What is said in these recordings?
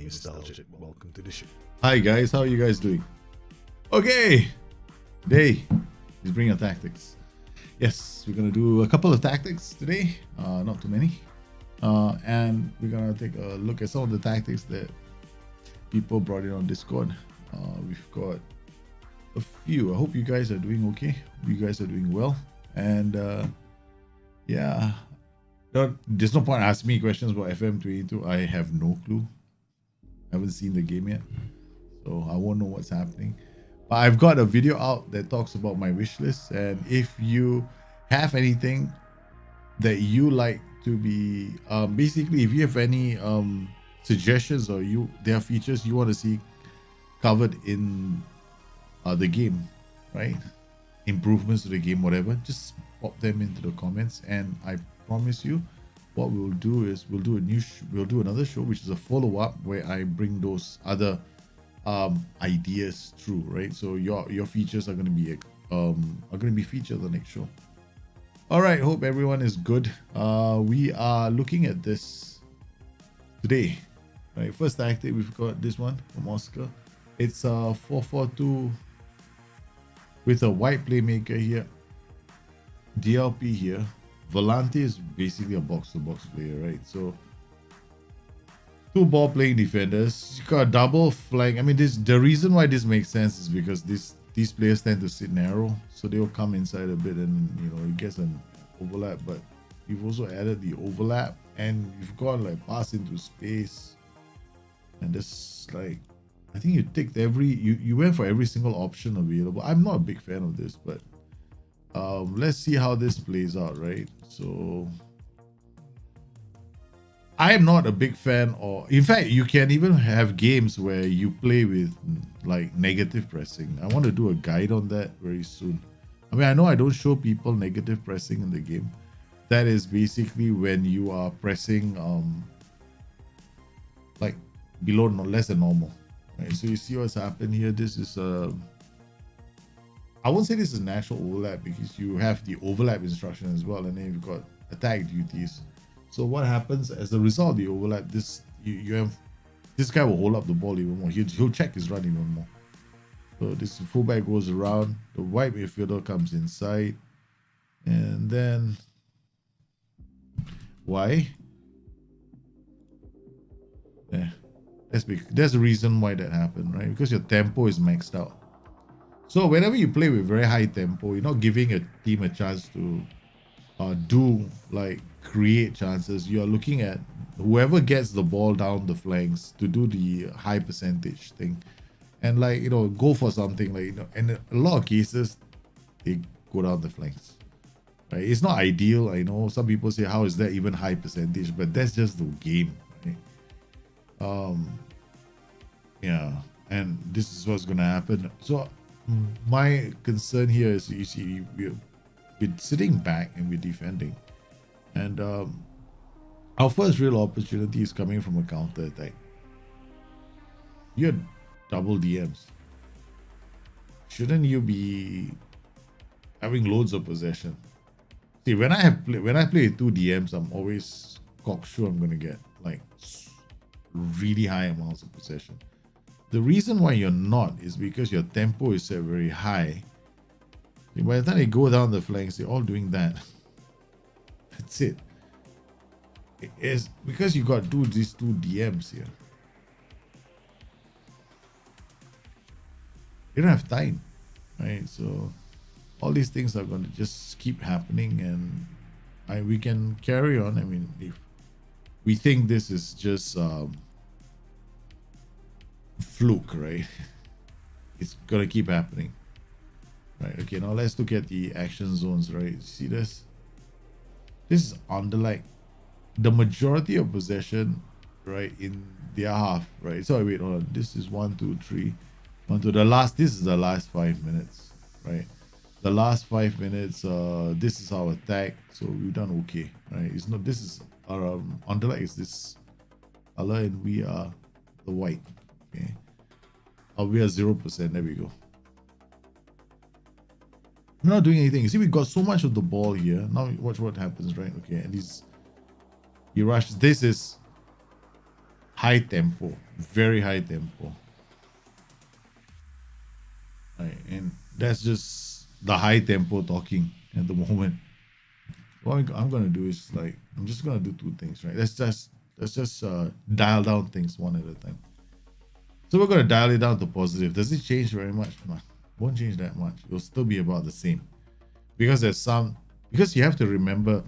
nostalgic. Welcome to the show. Hi guys, how are you guys doing? Okay, today is bring your tactics. Yes, we're gonna do a couple of tactics today, not too many, and we're gonna take a look at some of the tactics that people brought in on Discord. We've got a few. I hope you guys are doing okay. You guys are doing well, and yeah, there's no point asking me questions about FM22. I have no clue. I haven't seen the game yet, so I won't know what's happening. But I've got a video out that talks about my wish list, and if you have anything that you like to be, basically, if you have any suggestions or there are features you want to see covered in the game, right? Improvements to the game, whatever, just pop them into the comments, and I promise you, what we'll do is we'll do another show, which is a follow-up where I bring those other ideas through, right? So your features are going to be featured on the next show. All right, hope everyone is good. We are looking at this today, right? First tactic, we've got this one from Oscar. It's a 4-4-2 with a white playmaker here, DLP here. Volante is basically a box-to-box player, right? So two ball-playing defenders. You got a double flank. I mean, the reason why this makes sense is because these players tend to sit narrow, so they'll come inside a bit, and it gets an overlap. But you've also added the overlap, and you've got like pass into space, and this, like, I think you went for every single option available. I'm not a big fan of this, but let's see how this plays out, right? So I am not a big fan, or in fact, you can even have games where you play with like negative pressing. I want to do a guide on that very soon. I mean, I know I don't show people negative pressing in the game. That is basically when you are pressing like below, less than normal, right? So you see what's happened here. This is I won't say this is natural overlap, because you have the overlap instruction as well, and then you've got attack duties. So what happens as a result of the overlap? This guy will hold up the ball even more. He'll check his run even more. So this fullback goes around, the white midfielder comes inside, and then why? Yeah, that's the reason why that happened, right? Because your tempo is maxed out. So whenever you play with very high tempo, you're not giving a team a chance to create chances. You're looking at whoever gets the ball down the flanks to do the high percentage thing, and go for something and in a lot of cases they go down the flanks, right? It's not ideal. I know some people say, how is that even high percentage? But that's just the game, right? Yeah, and this is what's gonna happen. So my concern here is, you see, we're sitting back and we're defending, and our first real opportunity is coming from a counter attack. You're double DMs. Shouldn't you be having loads of possession? See, when I play two DMs, I'm always cocksure I'm gonna get like really high amounts of possession. The reason why you're not is because your tempo is set very high. By the time they go down the flanks, they're all doing that. That's it. It's because you got these two DMs here. You don't have time, right? So all these things are going to just keep happening, and we can carry on. I mean, if we think this is just fluke, right? It's gonna keep happening, right? Okay, now let's look at the action zones, right? See this? This is under like the majority of possession, right, in their half, right? So wait, hold on. This is 1, 2, 3, 1 to the last. This is the last 5 minutes, right? The last 5 minutes. This is our attack, so we've done okay, right? It's not. This is our underline is this color, and we are the white. Okay. We are 0%. There we go. We're not doing anything. You see, we got so much of the ball here. Now watch what happens, right? Okay, and he rushes. This is high tempo, very high tempo. Right, and that's just the high tempo talking at the moment. What I'm gonna do is like I'm just gonna do two things, right? Let's just dial down things one at a time. So we're gonna dial it down to positive. Does it change very much? No, won't change that much. It'll still be about the same because because you have to remember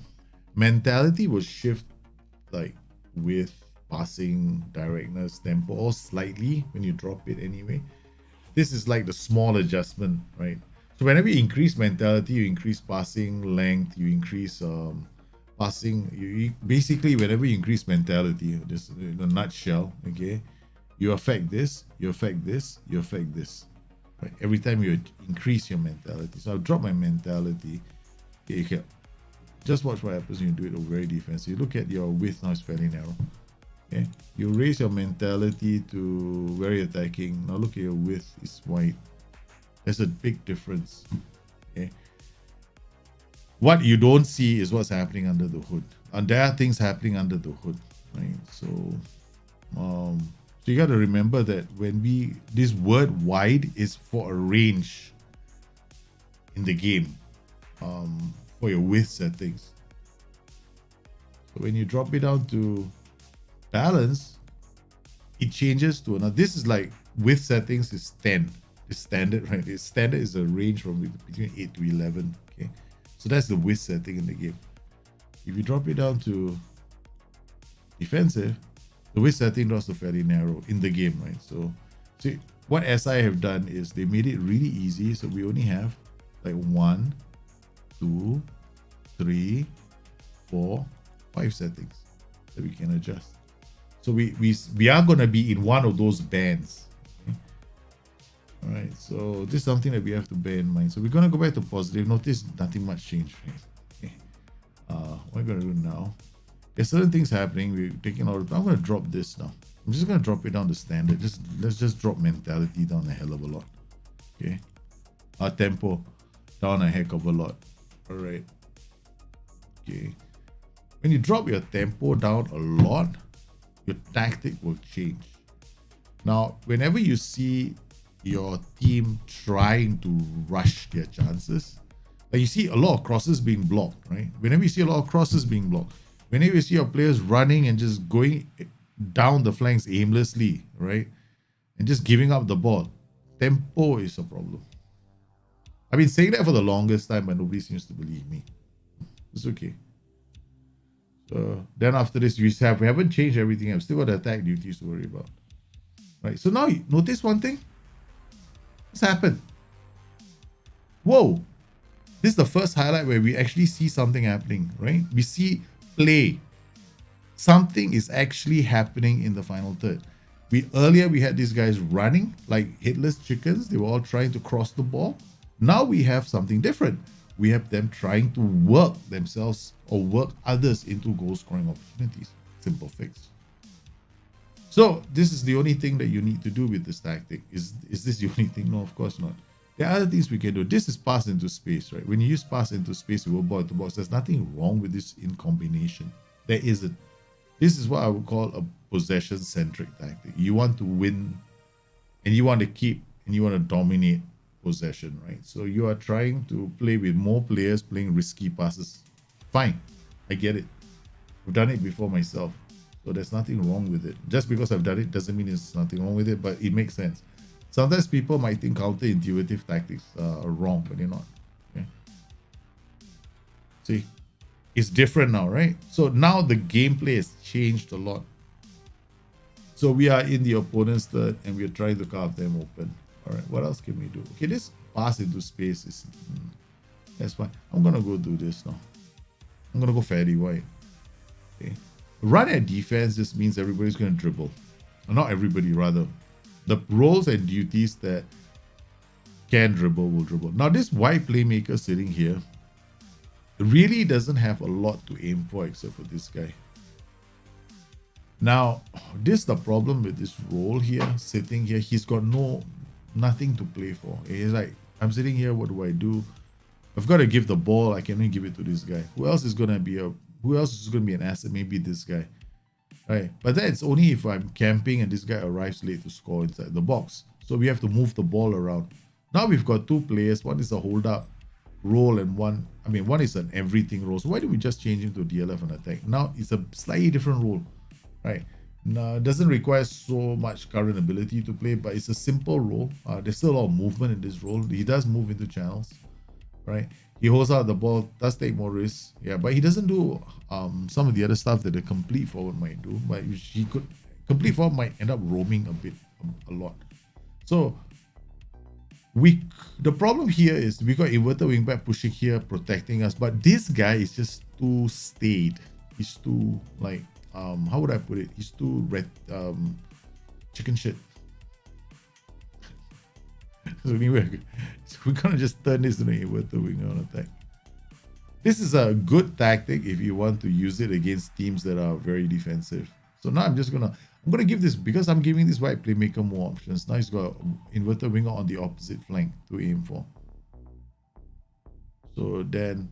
mentality will shift like with passing, directness, tempo, all slightly when you drop it anyway. This is like the small adjustment, right? So whenever you increase mentality, you increase passing length, you increase passing. You basically whenever you increase mentality, this in a nutshell, okay, you affect this, you affect this, you affect this, right? Every time you increase your mentality. So I'll drop my mentality. Okay, you can just watch what happens when you do it very defensive. You look at your width now; it's fairly narrow. Okay, you raise your mentality to very attacking. Now look at your width; it's wide. There's a big difference. Okay. What you don't see is what's happening under the hood. And there are things happening under the hood, right? So you got to remember that when this word wide is for a range in the game, for your width settings. So when you drop it down to balance, it changes to another. This is like width settings is 10. It's standard, right? It's standard is a range from between 8 to 11. Okay, so that's the width setting in the game. If you drop it down to defensive, the width setting drops to fairly narrow in the game, right? So see what SI have done is they made it really easy. So we only have like 1, 2, 3, 4, 5 settings that we can adjust. So we are gonna be in one of those bands. All right, so this is something that we have to bear in mind. So we're going to go back to positive. Notice nothing much changed. Okay. What I'm going to do now, there's certain things happening. We're taking all I'm going to drop this now. I'm just going to drop it down to standard. Let's just drop mentality down a hell of a lot. Okay. Our tempo down a heck of a lot. All right. Okay. When you drop your tempo down a lot, your tactic will change. Now, whenever you see your team trying to rush their chances, like you see a lot of crosses being blocked, right? Whenever you see a lot of crosses being blocked, whenever you see your players running and just going down the flanks aimlessly, right, and just giving up the ball, tempo is a problem. I've been saying that for the longest time, but nobody seems to believe me. It's okay. So then after this, we haven't changed everything. I've still got the attack duties to worry about, right? So now you notice one thing. What's happened? Whoa! This is the first highlight where we actually see something happening, right? We see play. Something is actually happening in the final third. Earlier we had these guys running like headless chickens. They were all trying to cross the ball. Now we have something different. We have them trying to work themselves or work others into goal scoring opportunities. Simple fix. So this is the only thing that you need to do with this tactic. Is this the only thing? No, of course not. There are other things we can do. This is pass into space, right? When you use pass into space, you will ball to box. There's nothing wrong with this in combination. There isn't. This is what I would call a possession-centric tactic. You want to win, and you want to keep, and you want to dominate possession, right? So you are trying to play with more players playing risky passes. Fine, I get it. I've done it before myself. So there's nothing wrong with it. Just because I've done it doesn't mean there's nothing wrong with it, but it makes sense. Sometimes people might think counterintuitive tactics are wrong, but they're not. Okay? See, it's different now, right? So now the gameplay has changed a lot. So we are in the opponent's third and we're trying to carve them open. All right, what else can we do? Okay, this pass into space is that's fine. I'm gonna go do this now. I'm gonna go fairly wide. Okay. Run at defense just means everybody's going to dribble. Or not everybody, rather. The roles and duties that can dribble will dribble. Now, this wide playmaker sitting here really doesn't have a lot to aim for except for this guy. Now, this is the problem with this role here, sitting here. He's got nothing to play for. He's like, I'm sitting here, what do? I've got to give the ball. I can only give it to this guy. Who else is going to be an asset? Maybe this guy. right? But that's only if I'm camping and this guy arrives late to score inside the box. So we have to move the ball around. Now we've got two players. One is a hold up role and one is an everything role. So why do we just change him to DLF and attack? Now it's a slightly different role, right? Now, it doesn't require so much current ability to play, but it's a simple role. There's still a lot of movement in this role. He does move into channels, right? He holds out the ball, does take more risks, yeah, but he doesn't do some of the other stuff that a complete forward might do. But he could complete forward might end up roaming a lot. So the problem here is we got inverted wingback pushing here, protecting us, but this guy is just too staid. He's too like how would I put it? He's too chicken shit. So anyway, we're gonna just turn this into inverted winger on attack. This is a good tactic if you want to use it against teams that are very defensive. So now I'm gonna give this, because I'm giving this white playmaker more options. Now he's got inverted winger on the opposite flank to aim for. So then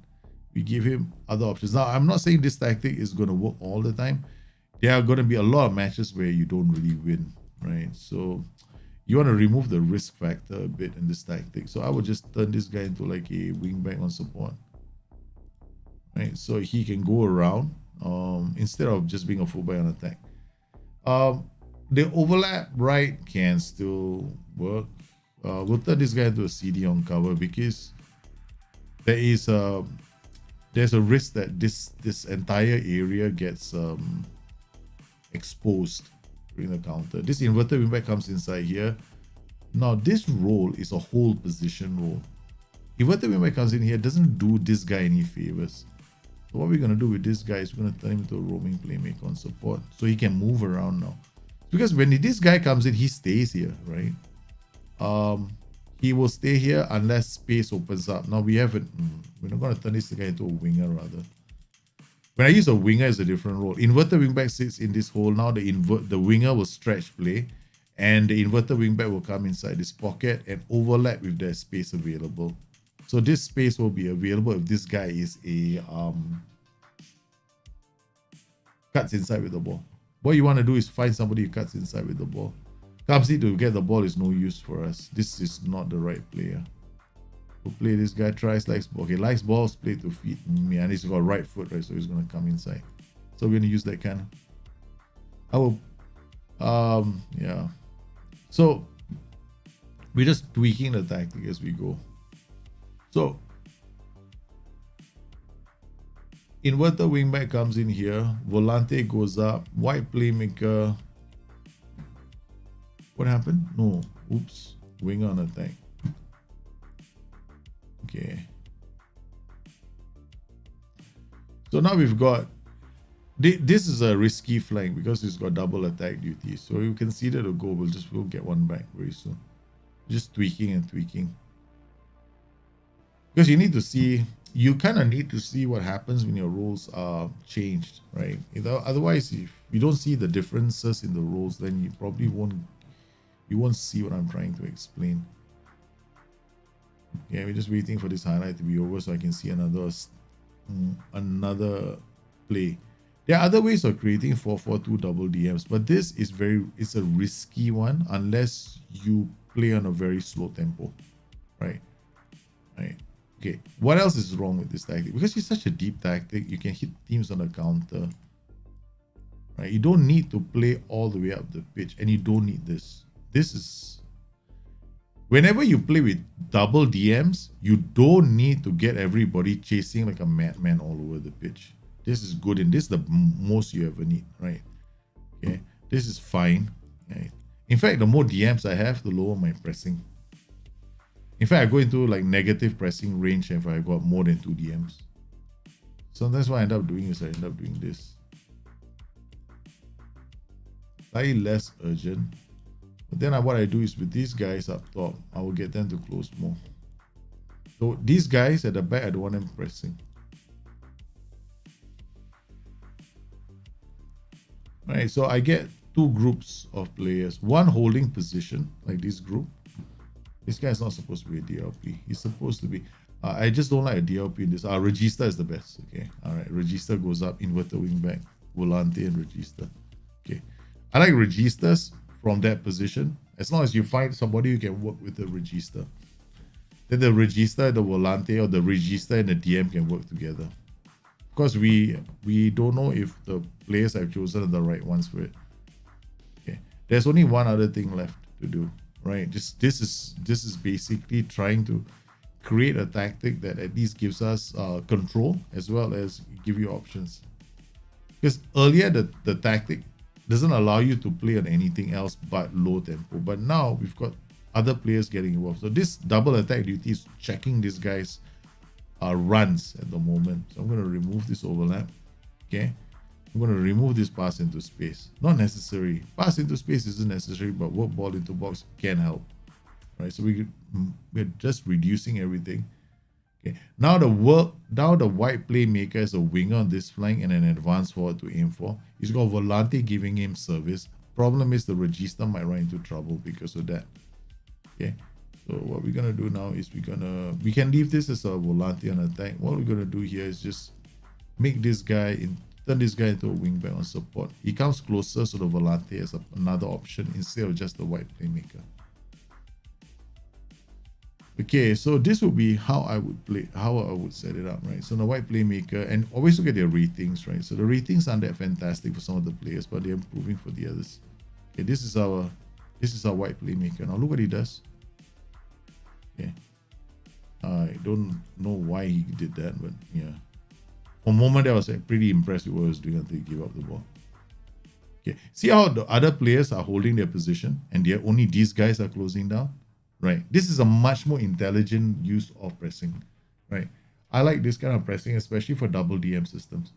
we give him other options. Now I'm not saying this tactic is gonna work all the time. There are gonna be a lot of matches where you don't really win, right? So you want to remove the risk factor a bit in this tactic. So I would just turn this guy into like a wingback on support, right? So he can go around instead of just being a fullback on attack. The overlap right can still work. We'll turn this guy into a CD on cover because there's a risk that this entire area gets exposed during the counter. This inverted wingback comes inside here. Now this role is a hold position role. Inverted wingback comes in here, doesn't do this guy any favors. So what we're gonna do with this guy is we're gonna turn him into a roaming playmaker on support, so he can move around now. Because when this guy comes in, he stays here, right? He will stay here unless space opens up. Now we're not gonna turn this guy into a winger rather. When I use a winger, it's a different role. Inverted wingback sits in this hole. Now the winger will stretch play, and the inverted wingback will come inside this pocket and overlap with the space available. So this space will be available if this guy is a cuts inside with the ball. What you want to do is find somebody who cuts inside with the ball. Comes in to get the ball is no use for us. This is not the right player. We'll play this guy, likes balls, play to feet. And he's got a right foot, right? So he's gonna come inside. So we're gonna use that kind of. Yeah. So we're just tweaking the tactic as we go. So inverted wingback comes in here. Volante goes up. White playmaker. What happened? No. Oops. Winger on attack. Okay. So now we've got this is a risky flank because it's got double attack duty. So you can see that a goal. We'll get one back very soon. Just tweaking and tweaking. Because you kind of need to see what happens when your roles are changed, right? Otherwise, if you don't see the differences in the roles, then you probably won't see what I'm trying to explain. Yeah, we're just waiting for this highlight to be over so I can see another play. There are other ways of creating 4-4-2 double DMs, but this is it's a risky one unless you play on a very slow tempo, right? Okay, what else is wrong with this tactic? Because it's such a deep tactic, you can hit teams on the counter, right? You don't need to play all the way up the pitch, and you don't need this. This is whenever you play with double DMs, you don't need to get everybody chasing like a madman all over the pitch. This is good, and this is the most you ever need, right? Okay, this is fine. Right? In fact, the more DMs I have, the lower my pressing. In fact, I go into like negative pressing range if I got more than 2 DMs. Sometimes what I end up doing is I end up doing this. Slightly less urgent. But then what I do is with these guys up top, I will get them to close more. So these guys at the back, I don't want them pressing. Right, so I get 2 groups of players. One holding position, like this group. This guy is not supposed to be a DLP. He's supposed to be. I just don't like a DLP in this. Regista is the best. Okay, all right. Regista goes up, inverted wing back, Volante and Regista. Okay, I like registers from that position. As long as you find somebody who can work with the register, then the register, the volante, or the register and the DM can work together. Of course, we don't know if the players I've chosen are the right ones for it. Okay, there's only one other thing left to do, right? Just this is basically trying to create a tactic that at least gives us control as well as give you options. Because earlier the tactic doesn't allow you to play on anything else but low tempo, but now we've got other players getting involved. So this double attack duty is checking this guy's runs at the moment. So I'm going to remove this overlap. Okay, I'm going to remove this pass into space. Not necessary. Pass into space isn't necessary, but work ball into box can help. Right, so we're just reducing everything. Okay, now the white playmaker is a winger on this flank and an advanced forward to aim for. He's got Volante giving him service. Problem is the Regista might run into trouble because of that. Okay, so what we're gonna do now is we can leave this as a Volante on attack. What we're gonna do here is just make this guy turn this guy into a wingback on support. He comes closer, so the Volante is another option instead of just the white playmaker. Okay, so this would be how I would set it up, right? So the white playmaker, and always look at their ratings, right? So the ratings aren't that fantastic for some of the players, but they're improving for the others. Okay, this is our white playmaker. Now look what he does. Okay, I don't know why he did that, but yeah, for a moment I was pretty impressed with what he was doing until he gave up the ball. Okay, see how the other players are holding their position, and only these guys are closing down. Right, this is a much more intelligent use of pressing, right? I like this kind of pressing, especially for double DM systems.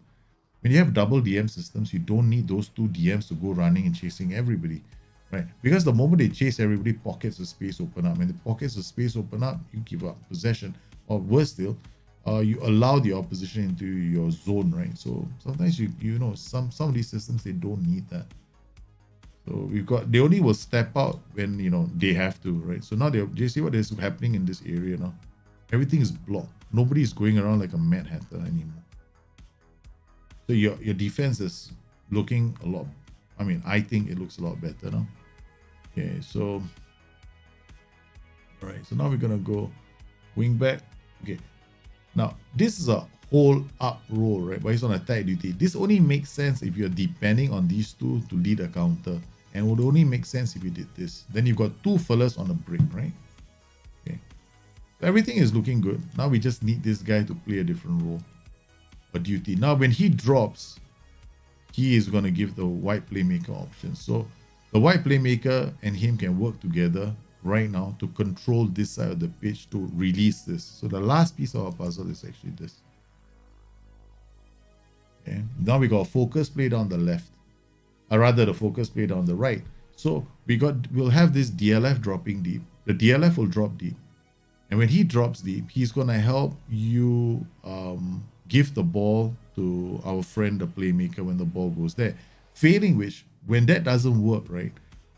When you have double DM systems, you don't need those two DMs to go running and chasing everybody, right? Because the moment they chase everybody, pockets of space open up. And the pockets of space open up, you give up possession, or worse still, you allow the opposition into your zone, right? So sometimes you know some of these systems, they don't need that. So they only will step out when they have to, right? So now they see what is happening in this area now. Everything is blocked. Nobody is going around like a mad hatter anymore. So your defense is looking a lot. I mean, I think it looks a lot better now. Okay, so all right. So now we're gonna go wing back. Okay. Now this is a hold up roll, right? But it's on attack duty. This only makes sense if you're depending on these two to lead a counter, and would only make sense if you did this. Then you've got two fellas on the break, right? Okay. So everything is looking good. Now we just need this guy to play a different role, a duty. Now when he drops, he is going to give the white playmaker option. So the white playmaker and him can work together right now to control this side of the pitch to release this. So the last piece of our puzzle is actually this. Okay. Now we got focus play down the left, or rather the focus play down the right. So we'll have this DLF dropping deep. The DLF will drop deep, and when he drops deep, he's gonna help you give the ball to our friend the playmaker when the ball goes there. Failing which, when that doesn't work, right,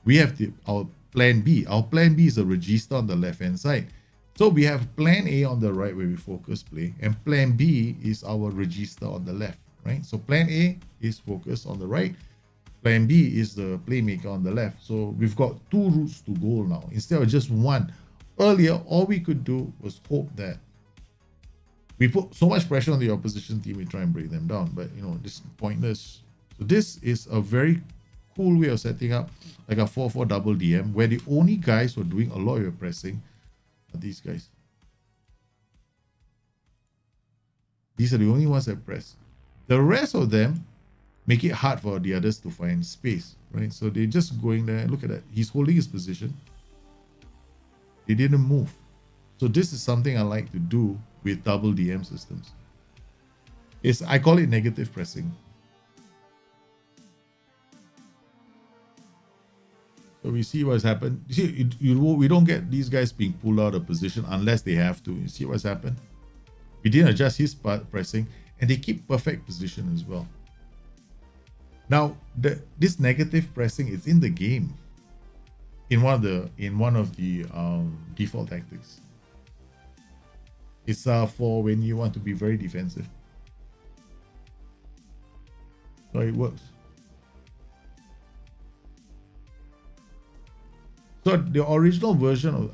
we have our plan B. Our plan B is a register on the left hand side. So we have plan A on the right where we focus play, and plan B is our register on the left. Right, so plan A is focused on the right, plan B is the playmaker on the left. So we've got two routes to goal now instead of just one. Earlier, all we could do was hope that we put so much pressure on the opposition team, we try and break them down, but this is pointless. So this is a very cool way of setting up like a 4-4 double DM, where the only guys who are doing a lot of your pressing are these guys. These are the only ones that press. The rest of them make it hard for the others to find space, right? So they're just going there. Look at that. He's holding his position. They didn't move. So this is something I like to do with double DM systems. I call it negative pressing. So we see what's happened. You see, we don't get these guys being pulled out of position unless they have to. You see what's happened? We didn't adjust his pressing, and they keep perfect position as well. Now, this negative pressing is in the game in one of the default tactics. It's for when you want to be very defensive. So it works. So the original version of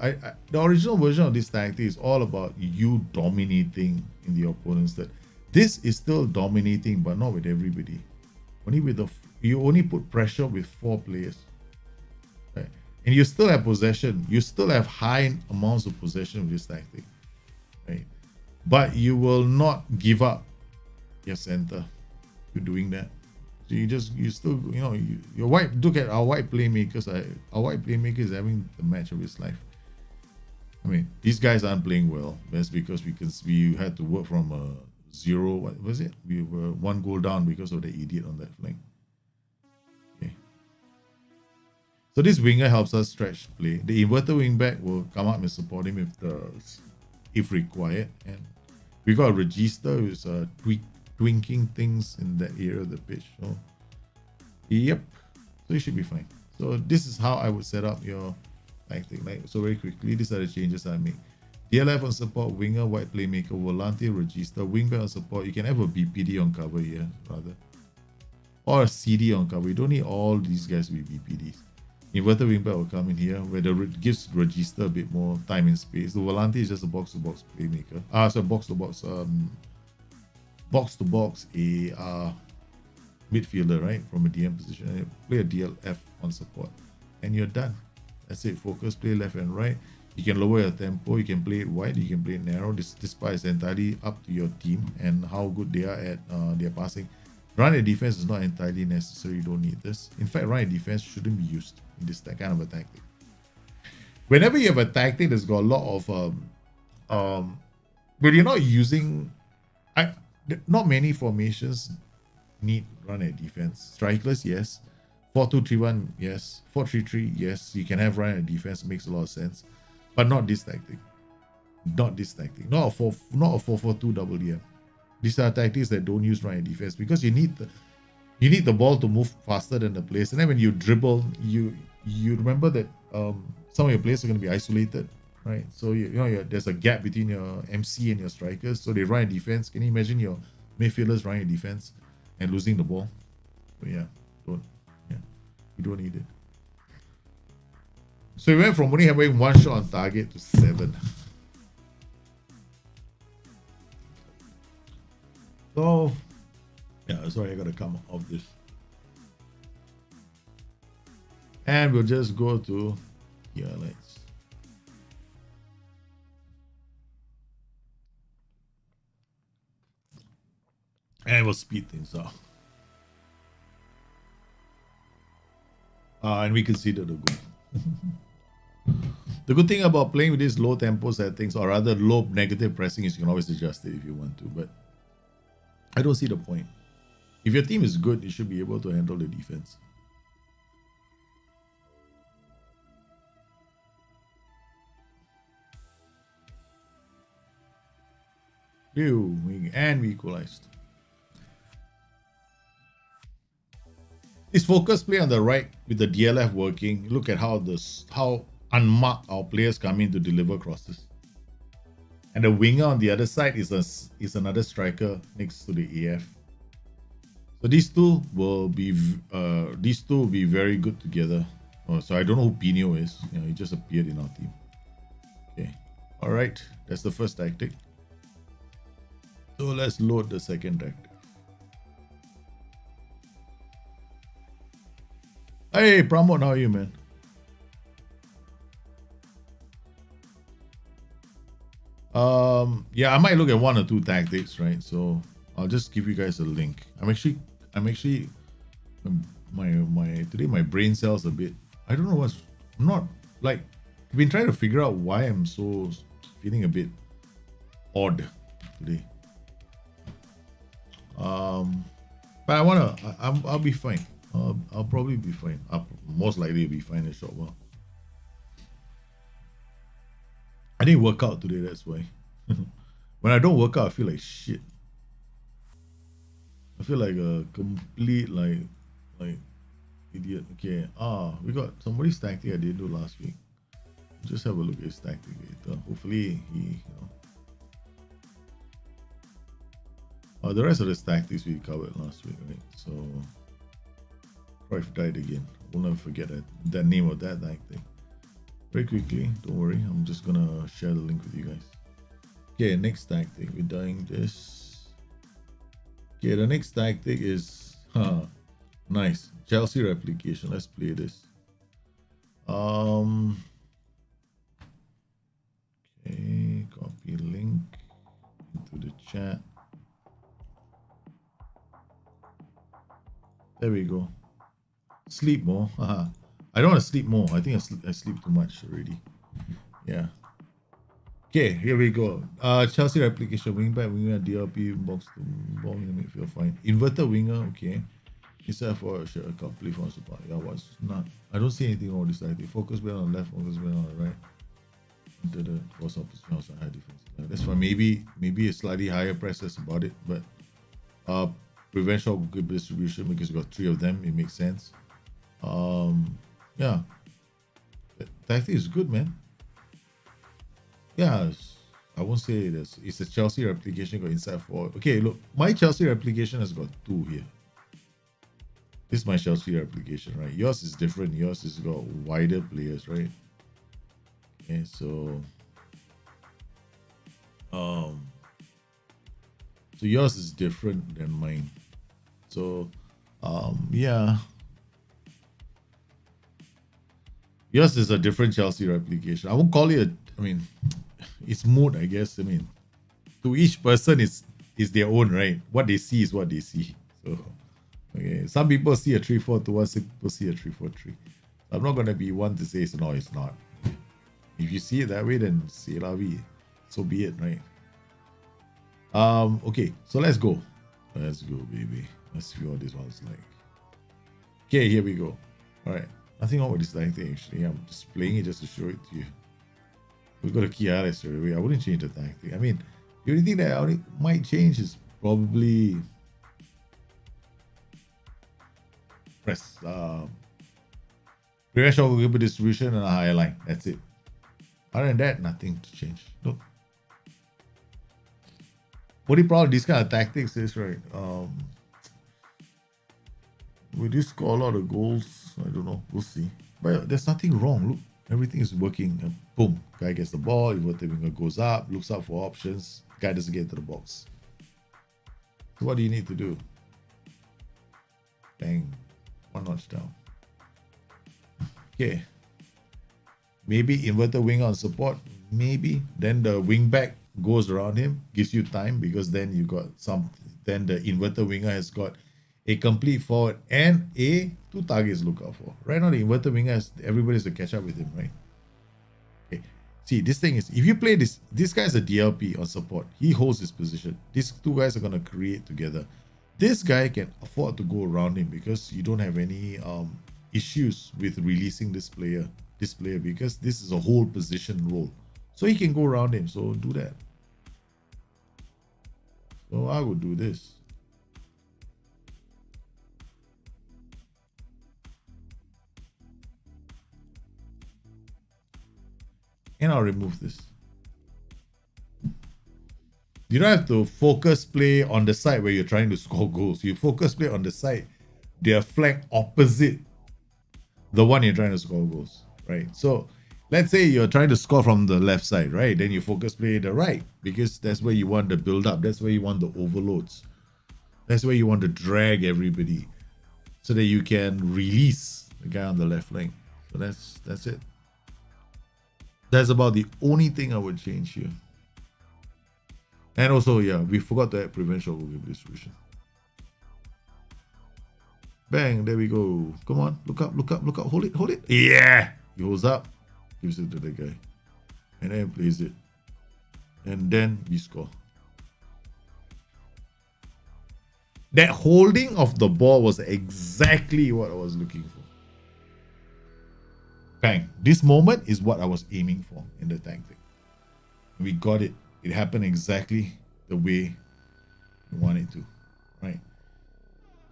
the original version of this tactic is all about you dominating in the opponent's turn. This is still dominating, but not with everybody. Only with you only put pressure with 4 players, right? And you still have possession. You still have high amounts of possession with this tactic, right? But you will not give up your center. You're doing that. So you still, your white, look at our white playmakers. Our white playmaker is having the match of his life. I mean, these guys aren't playing well. That's because we had to work from a 0. What was it? We were 1 goal down because of the idiot on that flank. Okay. So this winger helps us stretch play. The inverted wingback will come up and support him if required. And we got a register who's twinking things in that area of the pitch. So, yep. So you should be fine. So this is how I would set up your tactic. So very quickly, these are the changes I make. DLF on support, winger, white playmaker, volante, register, wingback on support. You can have a BPD on cover here, rather. Or a CD on cover. You don't need all these guys to be BPDs. Inverted wingback will come in here, where it gives register a bit more time and space. The volante is just a box-to-box playmaker. So box-to-box, a midfielder, right? From a DM position. Play a DLF on support. And you're done. That's it. Focus, play left and right. You can lower your tempo, you can play it wide, you can play it narrow. This part is entirely up to your team and how good they are at their passing. Run a defense is not entirely necessary, you don't need this. In fact, run a defense shouldn't be used in this kind of a tactic. Whenever you have a tactic that's got a lot of but you're not using, not many formations need run a defense. Strikeless, yes. 4-2-3-1, yes. 4-3-3, yes. You can have run a defense, makes a lot of sense. But not this tactic. Not this tactic. Not a 4-4-2 double DM. These are tactics that don't use run and defense because you need the ball to move faster than the players. And then when you dribble, you remember that some of your players are going to be isolated, right? So there's a gap between your MC and your strikers. So they run a defense. Can you imagine your midfielders running a defense and losing the ball? So you don't need it. So we went from only having 1 shot on target to 7. So, yeah, sorry, I gotta come off this. And we'll just go to highlights. And we'll speed things up. And we consider the goal. The good thing about playing with these low tempo settings, or rather low negative pressing, is you can always adjust it if you want to, but I don't see the point. If your team is good, you should be able to handle the defense. And we equalized. This focus play on the right with the DLF working. Look at how unmarked our players come in to deliver crosses. And the winger on the other side is another striker next to the AF. So these two will be very good together. So I don't know who Pino is. He just appeared in our team. Okay. All right. That's the first tactic. So let's load the second tactic. Hey, Pramod, how are you, man? Yeah, I might look at 1 or 2 tactics, right? So I'll just give you guys a link. I'm actually today my brain cells a bit. I don't know I've been trying to figure out why I'm so feeling a bit odd today. But I'll be fine. I'll probably be fine. I'll most likely be fine in a short while. I didn't work out today, that's why. When I don't work out, I feel like shit. I feel like a complete like idiot. Okay, we got somebody's tactic I didn't do last week. Just have a look at his tactic later. Hopefully he, the rest of the tactics we covered last week, right? So Cruyff died again. We'll never forget that name of that tactic. very quickly. Don't worry, I'm just gonna share the link with you guys. Okay, next tactic. We're doing this. Okay, the next tactic is nice Chelsea replication. Let's play this. Okay, copy link into the chat. There we go. Sleep more. I don't want to sleep more. I think I sleep too much already. Yeah. Okay, here we go. Chelsea replication, wingback, DLP, box to ball in the midfield, fine. Inverted winger, okay. Instead for sure, I can't play for support. Yeah, what's not? I don't see anything wrong with this tactic. Focus better on the left, focus better on the right. Into the force opposition also high defense. That's fine. Maybe a slightly higher press. That's about it. But prevent shot good distribution because you got 3 of them. It makes sense. Yeah. The tactic is good, man. Yeah, I won't say it's a Chelsea replication got inside forward. Okay, look, my Chelsea replication has got 2 here. This is my Chelsea replication, right? Yours is different. Yours has got wider players, right? Okay, so yours is different than mine. So yeah. Yours is a different Chelsea replication. I won't call it it's mood, I guess. To each person is their own, right? What they see is what they see. So okay. Some people see a 3-4-2, some people see a 3-4-3. I'm not gonna be one to say no, it's not. If you see it that way, then c'est la vie. So be it, right? Okay, so let's go. Let's go, baby. Let's see what this one's like. Okay, here we go. Alright. Nothing wrong with this thing actually. I'm just playing it just to show it to you. We've got a key highlight straight away. I wouldn't change the tactic. The only thing that I might change is probably press prevent shot goalkeeper distribution and a higher line. That's it. Other than that, nothing to change. Look. What the problem with these kind of tactics is, right? We do score a lot of goals. I don't know. We'll see. But there's nothing wrong. Look, everything is working. Boom. Guy gets the ball. Inverted winger goes up. Looks up for options. Guy doesn't get into the box. So what do you need to do? Bang. 1 notch down. Okay. Maybe inverted winger on support. Maybe. Then the wing back goes around him. Gives you time because then you got some. Then the inverted winger has got a complete forward and a 2 targets to look out for. Right now, the inverted winger has everybody's to catch up with him, right? Okay. See, this thing is, if you play this guy's a DLP on support. He holds his position. These 2 guys are going to create together. This guy can afford to go around him because you don't have any issues with releasing this player because this is a whole position role. So he can go around him. So do that. So I would do this. And I'll remove this. You don't have to focus play on the side where you're trying to score goals. You focus play on the side, they're flanked opposite the one you're trying to score goals, right? So let's say you're trying to score from the left side, right? Then you focus play the right because that's where you want the build up. That's where you want the overloads. That's where you want to drag everybody so that you can release the guy on the left flank. So that's it. That's about the only thing I would change here. And also, yeah, we forgot to add prevent shot goalkeeper distribution. Bang, there we go. Come on, look up, look up, look up. Hold it. Yeah! He holds up, gives it to the guy. And then plays it. And then we score. That holding of the ball was exactly what I was looking for. Bang. This moment is what I was aiming for in the tactic. We got it. It happened exactly the way we wanted to, right?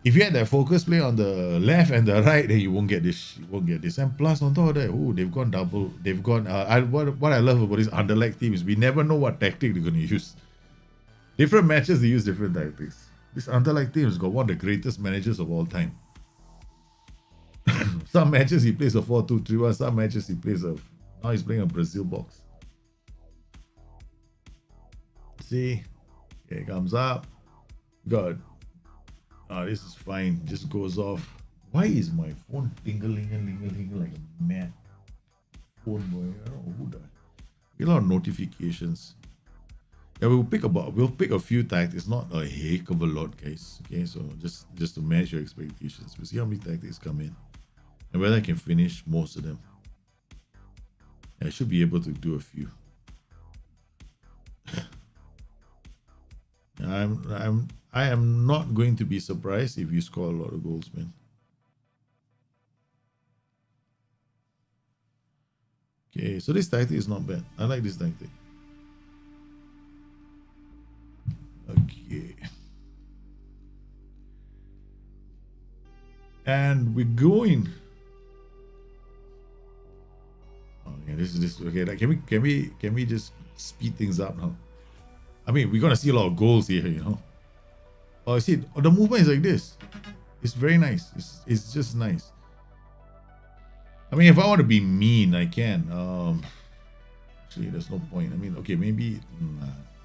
If you had that focus play on the left and the right, then you won't get this. You won't get this. And plus, on top of that, they've gone double. They've gone. What I love about this underleg team is we never know what tactic they're going to use. Different matches they use different tactics. This underleg team has got one of the greatest managers of all time. Some matches he plays a 4-2-3-1. Some matches he plays a Now he's playing a Brazil box. See? Okay, comes up. God. This is fine. Just goes off. Why is my phone tingling like a mad phone boy? I don't know who that. A lot of notifications. Yeah, we'll pick a few tactics, not a heck of a lot, guys. Okay, so just to match your expectations. We'll see how many tactics come in and whether I can finish most of them. I should be able to do a few. I am not going to be surprised if you score a lot of goals, man. Okay, so this tactic is not bad. I like this tactic. Okay. And we're going. Oh yeah, this is okay. Like, can we just speed things up now? I mean, we're gonna see a lot of goals here, you know. Oh, see, the movement is like this. It's very nice. It's just nice. I mean, if I want to be mean, I can. Actually, there's no point. I mean, okay, maybe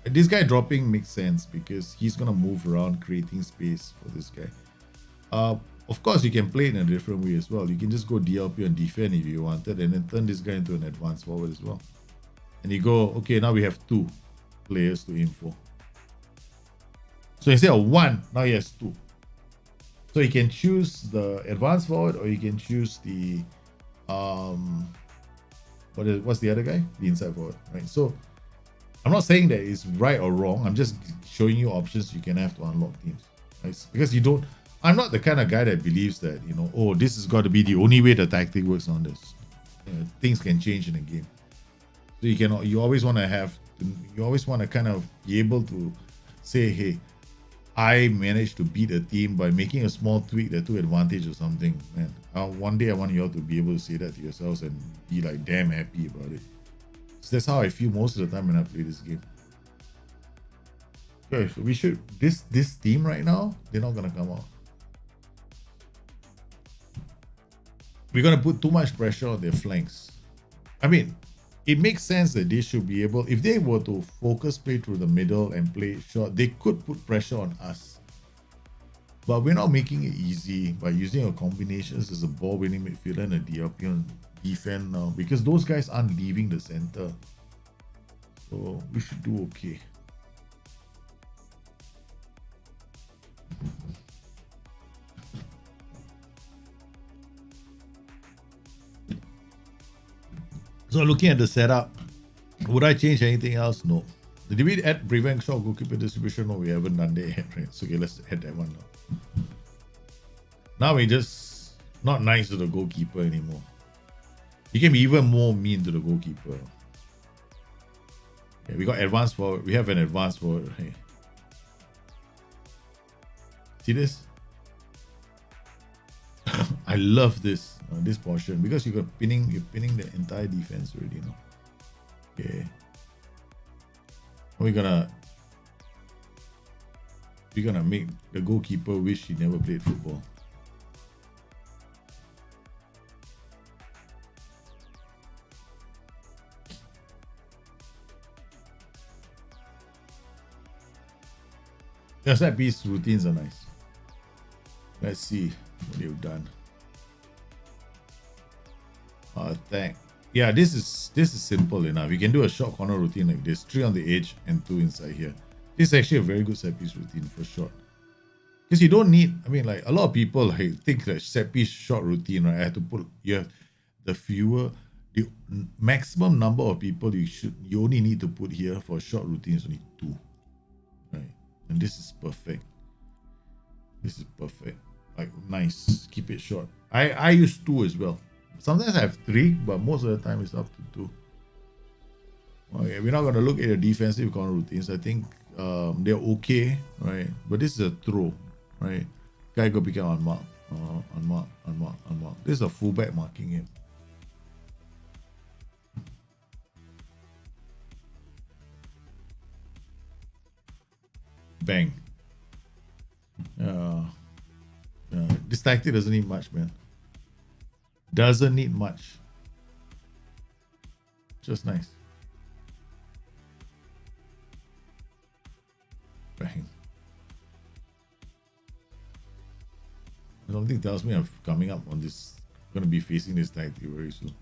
this guy dropping makes sense because he's gonna move around, creating space for this guy. Of course, you can play it in a different way as well. You can just go DLP and defend if you wanted, and then turn this guy into an advanced forward as well. And you go, okay, now we have 2 players to aim for. So instead of 1, now he has 2. So you can choose the advanced forward, or you can choose the what's the other guy? The inside forward, right? So I'm not saying that it's right or wrong. I'm just showing you options you can have to unlock teams, right? Because I'm not the kind of guy that believes that, you know, oh, this has got to be the only way the tactic works on this. Things can change in a game. So you always want to kind of be able to say, hey, I managed to beat a team by making a small tweak that took advantage of something. Man, one day I want you all to be able to say that to yourselves and be like damn happy about it. So that's how I feel most of the time when I play this game. Okay, so we should this team right now, they're not gonna come out. We're gonna put too much pressure on their flanks. I mean, it makes sense that they should be able, if they were to focus play through the middle and play short, they could put pressure on us. But we're not making it easy by using our combinations as a ball-winning midfielder and a DLP on defense now, because those guys aren't leaving the center. So we should do okay. So looking at the setup, would I change anything else? No. Did we add prevent shot goalkeeper distribution? No, we haven't done that yet, right? So okay, let's add that one now. Now we just not nice to the goalkeeper anymore. You can be even more mean to the goalkeeper. Okay, we got advanced forward. We have an advanced forward. Hey. See this? I love this portion because you're pinning the entire defense already now. Okay. We're gonna make the goalkeeper wish he never played football. The set piece routines are nice. Let's see what they've done. Thank. Yeah, this is simple enough. You can do a short corner routine like this, 3 on the edge and 2 inside here. This is actually a very good set piece routine for short. Because you don't need, I mean, like a lot of people like think that set piece short routine, right? I have to put, the maximum number of people you only need to put here for short routines only 2, right? And this is perfect. This is perfect. Like nice. Keep it short. I use 2 as well. Sometimes I have 3, but most of the time it's up to 2. Okay, we're not going to look at the defensive corner routines. I think they're okay, right? But this is a throw, right? Guy go pick up unmarked, unmarked. This is a fullback marking him. Bang. This tactic doesn't need much, man. Doesn't need much. Just nice. Bang. Something tells me I'm coming up on this, gonna be facing this tactic very soon.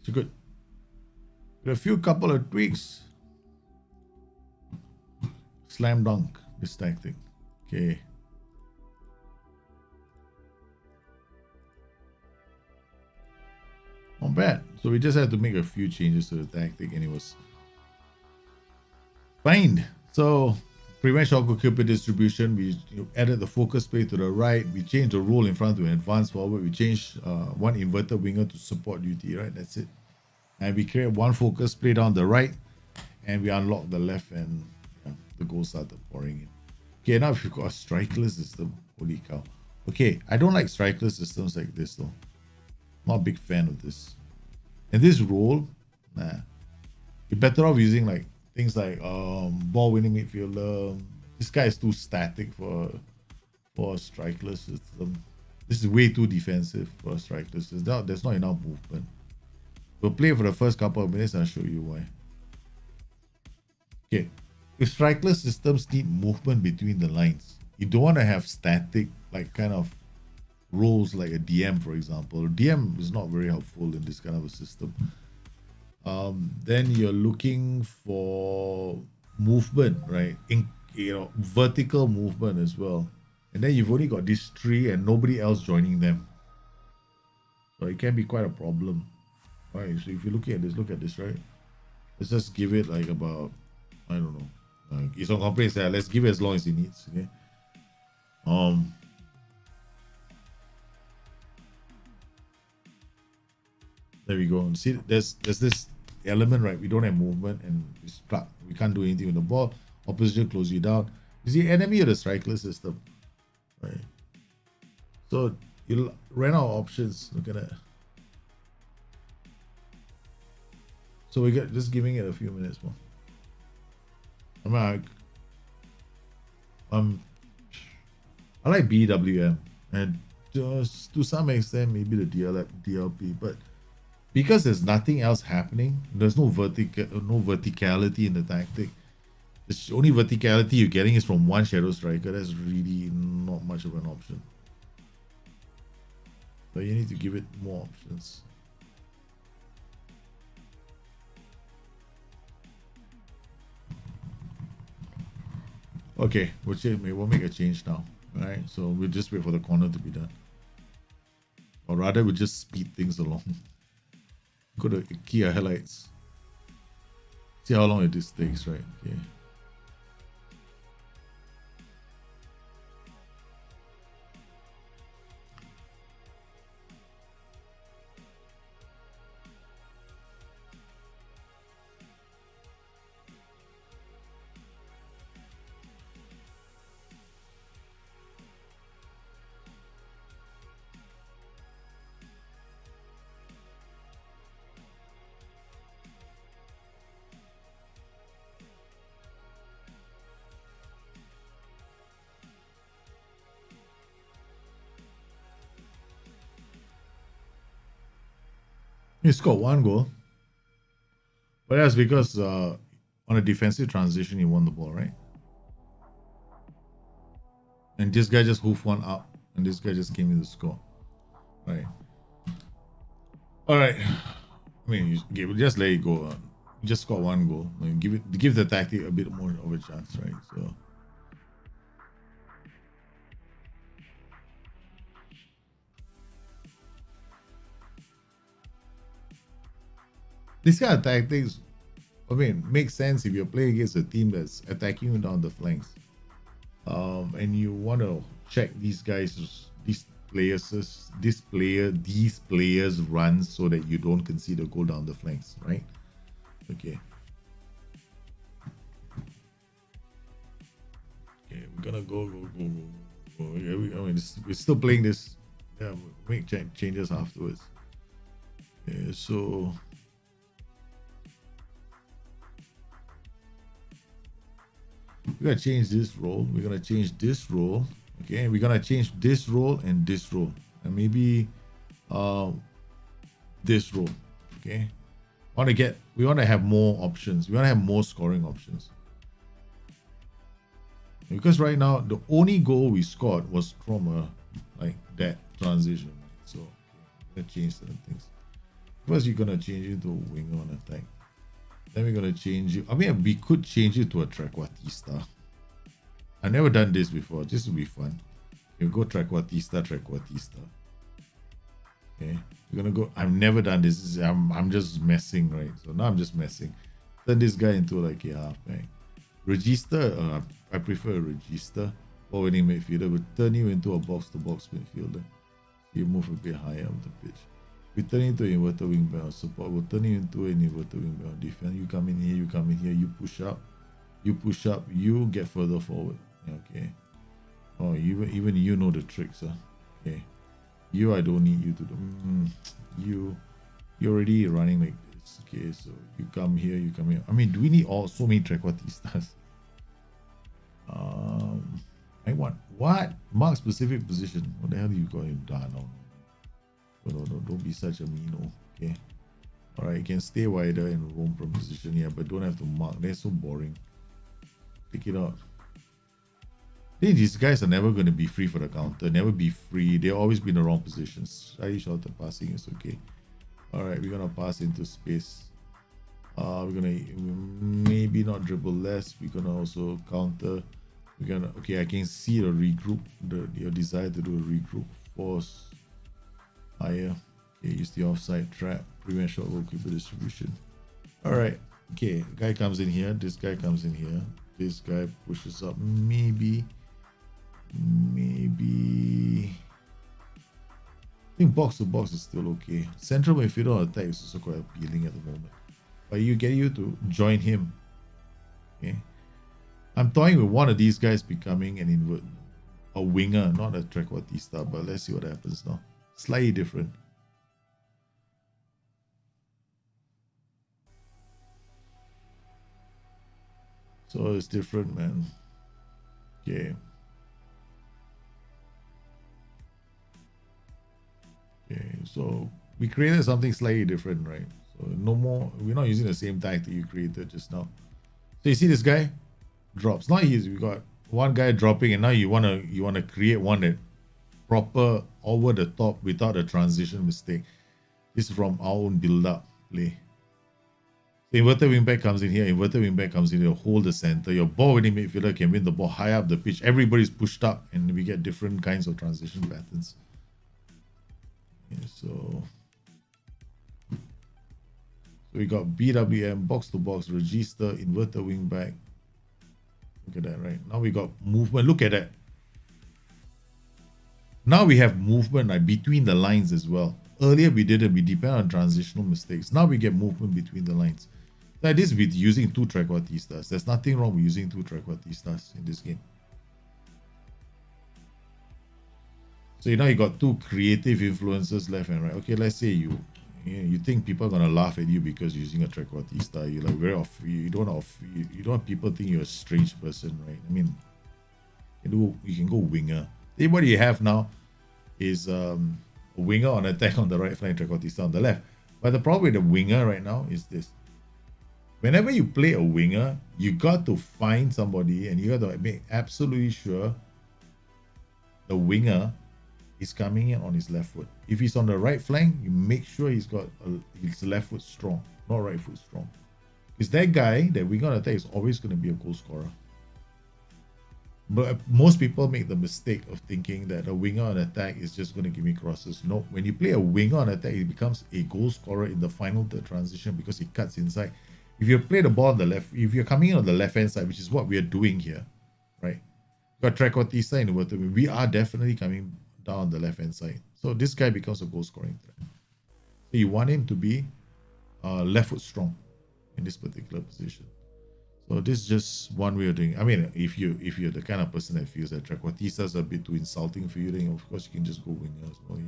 So good. With a few couple of tweaks. Slam dunk this tactic. Okay. Not bad. So we just had to make a few changes to the tactic and it was fine. So prevent shortcut Cupid distribution. We added the focus play to the right. We changed the role in front to advance forward. We changed one inverted winger to support duty, right? That's it. And we create one focus play down the right and we unlock the left and the goals started pouring in. Okay, now we've got a strikeless system. Holy cow. Okay, I don't like strikeless systems like this though. Not a big fan of this. And this role, nah. You're better off using like things like ball winning midfielder. This guy is too static for a strikeless system. This is way too defensive for a strikeless system. There's not enough movement. We'll play for the first couple of minutes and I'll show you why. Okay. If strikeless systems need movement between the lines, you don't want to have static, like kind of roles like a DM, for example. DM is not very helpful in this kind of a system. Then you're looking for movement, right? Vertical movement as well. And then you've only got these three and nobody else joining them. So it can be quite a problem. All right, so if you're looking at this, look at this, right? Let's just give it like about, I don't know. It's on complaints there. Let's give it as long as it needs. Okay. There we go. And see, there's this element, right? We don't have movement and it's stuck. We can't do anything with the ball. Opposition close you down. Is the enemy of the strikeless system, right? So you ran out of options. Look at that. So we get just giving it a few minutes more. I like BWM and just to some extent maybe the DLP, but because there's nothing else happening, there's no verticality in the tactic. The only verticality you're getting is from one shadow striker. That's really not much of an option. So you need to give it more options. Okay, we'll make a change now. Alright, so we'll just wait for the corner to be done. Or rather, we'll just speed things along. Go to key highlights. See how long this takes, right? Okay. He scored one goal. But that's because on a defensive transition, he won the ball, right? And this guy just hoofed one up. And this guy just came in to score. Right. Alright. I mean, just let it go. You just scored one goal. I mean, give the tactic a bit more of a chance, right? So this kind of tactics, I mean, makes sense if you're playing against a team that's attacking you down the flanks. And you want to check these guys, these players run so that you don't concede a goal down the flanks, right? Okay. Okay, we're gonna go. I mean, we're still playing this. Yeah, we'll make changes afterwards. Okay, so We're gonna change this role. We're gonna change this role. Okay, we're gonna change this role and this role, and maybe this role. Okay, we want to have more options. We want to have more scoring options. Because right now the only goal we scored was from like that transition. So okay, we're gonna change certain things. First, you're gonna change it to a winger on attack. Then we're gonna change it. I mean, we could change it to a Trequartista. I've never done this before. This will be fun. You go Trequartista. Okay, we're gonna go. I've never done this. I'm just messing, right? So now I'm just messing. Turn this guy into like a halfback. Register. I prefer a register. Forwarding midfielder will turn you into a box-to-box midfielder. You move a bit higher up the pitch. We turn into an inverted wingback or support. We'll turn you into an inverted wingback or defense. You come in here. You come in here. You push up. You push up. You get further forward. Okay. Oh, even you know the tricks, huh? Okay. I don't need you to do. You're already running like this. Okay, so you come here, you come here. I mean, do we need so many Trequartistas? I want what? Mark specific position. What the hell do you call him? No, don't be such a meano. Okay. Alright, you can stay wider and roam from position here, but don't have to mark. That's so boring. Take it out. These guys are never going to be free for the counter, never be free. They'll always be in the wrong positions. Slightly shorter passing is okay. Alright, we're going to pass into space. We're going to maybe not dribble less. We're going to also counter. We're going to, okay, I can see the regroup, your desire to do a regroup. Force higher. Okay, use the offside trap. Prevent short goalkeeper distribution. Alright, okay, guy comes in here. This guy comes in here. This guy pushes up. Maybe I think box to box is still okay. Central midfielder attack is also quite appealing at the moment. But you get you to join him. Okay. I'm toying with one of these guys becoming a winger, not a Trequartista, but let's see what happens now. Slightly different. So it's different, man. Okay. Okay, so we created something slightly different, right? So no more, we're not using the same tactic you created just now. So you see this guy drops. Now we got one guy dropping, and now you wanna create one that proper over the top without a transition mistake. This is from our own build-up play. The inverted wingback comes in here. Inverted wingback comes in here. Hold the center. Your ball winning midfielder can win the ball high up the pitch. Everybody's pushed up, and we get different kinds of transition patterns. Okay, so we got BWM, box to box, register, inverted wingback. Look at that, right? Now we got movement. Look at that. Now we have movement like between the lines as well. Earlier we didn't. We depend on transitional mistakes. Now we get movement between the lines. Like this with using two Trequartistas. There's nothing wrong with using two Trequartistas in this game. So now you got two creative influences left and right. Okay, let's say you think people are gonna laugh at you because you're using a Trequartista. You're like very off. You don't want people think you're a strange person, right? I mean, you can go winger. Then what you have now is a winger on attack on the right flank, Trequartista on the left. But the problem with the winger right now is this. Whenever you play a winger, you got to find somebody and you got to make absolutely sure the winger is coming in on his left foot. If he's on the right flank, you make sure he's got his left foot strong, not right foot strong. Because that guy, that winger on attack, is always going to be a goal scorer. But most people make the mistake of thinking that a winger on attack is just going to give me crosses. No, when you play a winger on attack, he becomes a goal scorer in the final third transition because he cuts inside. If you play the ball on the left, if you're coming in on the left hand side, which is what we are doing here, right? Got Trequartista in the water. We are definitely coming down on the left hand side. So this guy becomes a goal scoring threat. So you want him to be left foot strong in this particular position. So this is just one way of doing it. I mean, if you're the kind of person that feels that Trequartista is a bit too insulting for you, then of course you can just go winger as well. Yeah.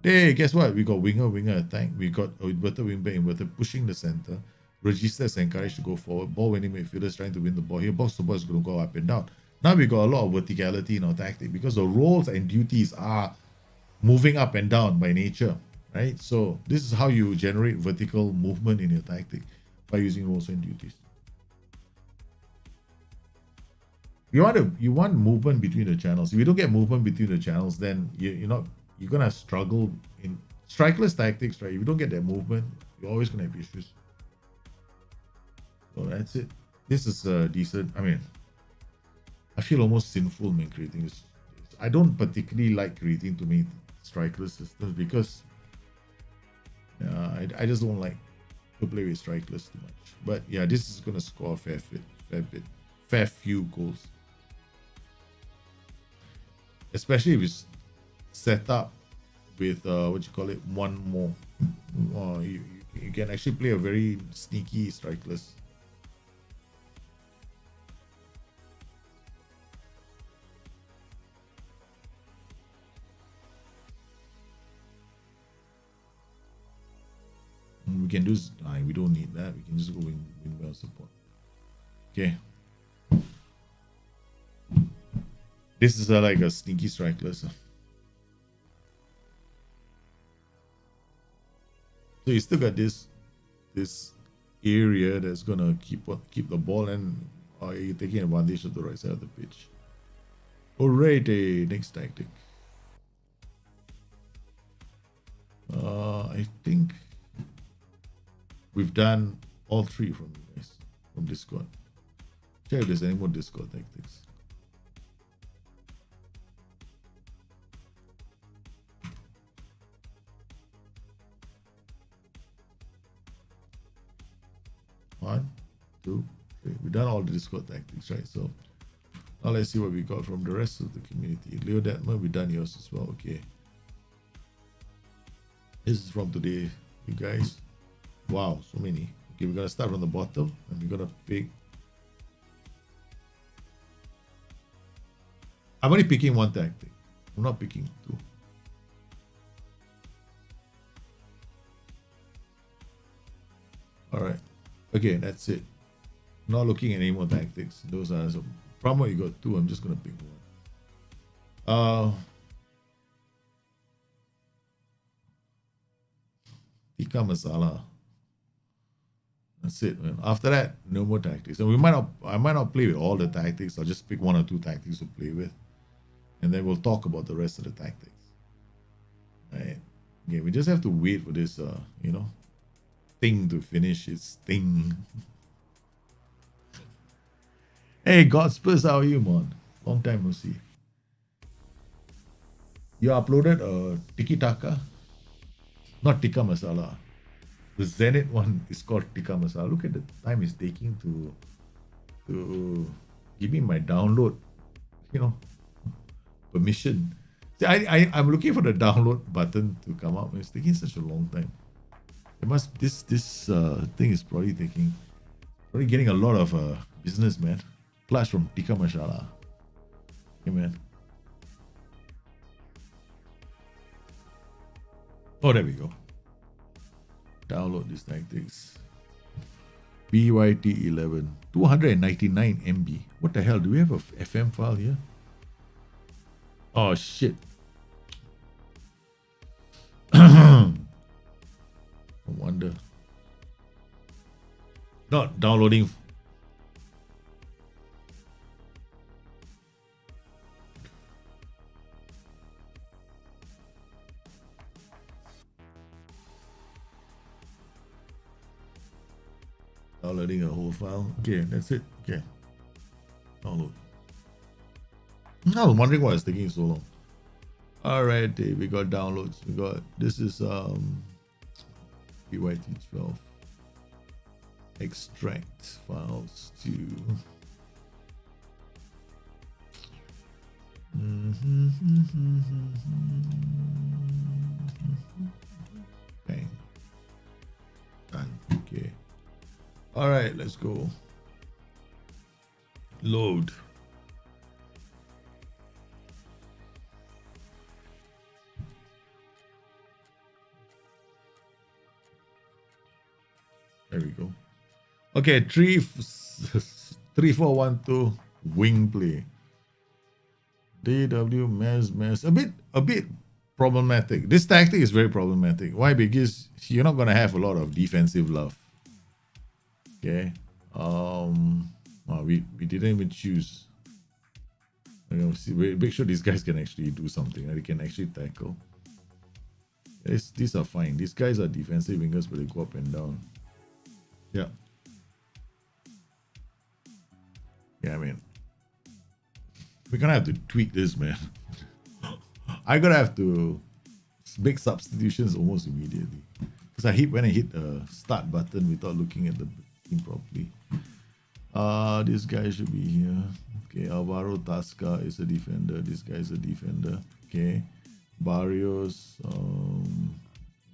Hey, guess what? We got winger attack. We got inverted wingback, inverted pushing the center. Regista is encouraged to go forward. Ball winning midfielders trying to win the ball. Here, box to ball is going to go up and down. Now we got a lot of verticality in our tactic because the roles and duties are moving up and down by nature, right? So this is how you generate vertical movement in your tactic, by using roles and duties. You want movement between the channels. If you don't get movement between the channels, then you're gonna struggle in strikeless tactics, right? If you don't get that movement, you're always gonna have issues. So that's it. This is decent. I mean, I feel almost sinful, man, creating this. I don't particularly like creating too many strikeless systems because I just don't like to play with strikeless too much. But yeah, this is gonna score a fair few goals. Especially if it's set up with one more. You can actually play a very sneaky strikeless. We can do. We don't need that. We can just go win well support. Okay. This is like a sneaky strikeless. So you still got this area that's gonna keep the ball, and you're taking advantage of the right side of the pitch. Alrighty, next tactic. I think we've done all three from you guys, from Discord. Check if there's any more Discord tactics. One, two, three. We've done all the Discord tactics, right? So now let's see what we got from the rest of the community. Leo Detmer, we've done yours as well. Okay. This is from today, you guys. Wow, so many. Okay, we're gonna start from the bottom and we're gonna pick. I'm only picking one tactic. I'm not picking two. All right. Okay, that's it. Not looking at any more tactics. Those are some. From you got two. I'm just gonna pick one. Tikka masala. That's it, man. After that, no more tactics. And I might not play with all the tactics. I'll just pick one or two tactics to play with, and then we'll talk about the rest of the tactics. Right? Okay, we just have to wait for this, thing to finish its thing. Hey, Godspurs, how are you, man? Long time no see. You uploaded a Tiki Taka, not Tikka Masala. The Zenit one is called Tikka Masala. Look at the time it's taking to give me my download, permission. See, I'm looking for the download button to come up. It's taking such a long time. This thing is probably getting a lot of business, man. Plus from Tikka Masala. Okay, man. Oh, there we go. Download these tactics. BYT11. 299 MB. What the hell? Do we have a FM file here? Oh, shit. No wonder. Not downloading. Downloading a whole file. Okay, that's it. Okay. Download. I was wondering why it's taking so long. Alright, we got downloads. This is BYT12. Extract files to bang. Done. Okay. Alright, let's go. Load. There we go. Okay, 3-4-1-2 wing play. DW Mez. A bit problematic. This tactic is very problematic. Why? Because you're not gonna have a lot of defensive love. Okay. Well, we didn't even choose. Make sure these guys can actually do something. They can actually tackle. These are fine. These guys are defensive wingers, but they go up and down. Yeah. Yeah, I mean, we're gonna have to tweak this, man. I'm gonna have to make substitutions almost immediately. Because when I hit the start button without looking at the team properly. This guy should be here. Okay, Alvaro Tasca is a defender. This guy is a defender. Okay. Barrios.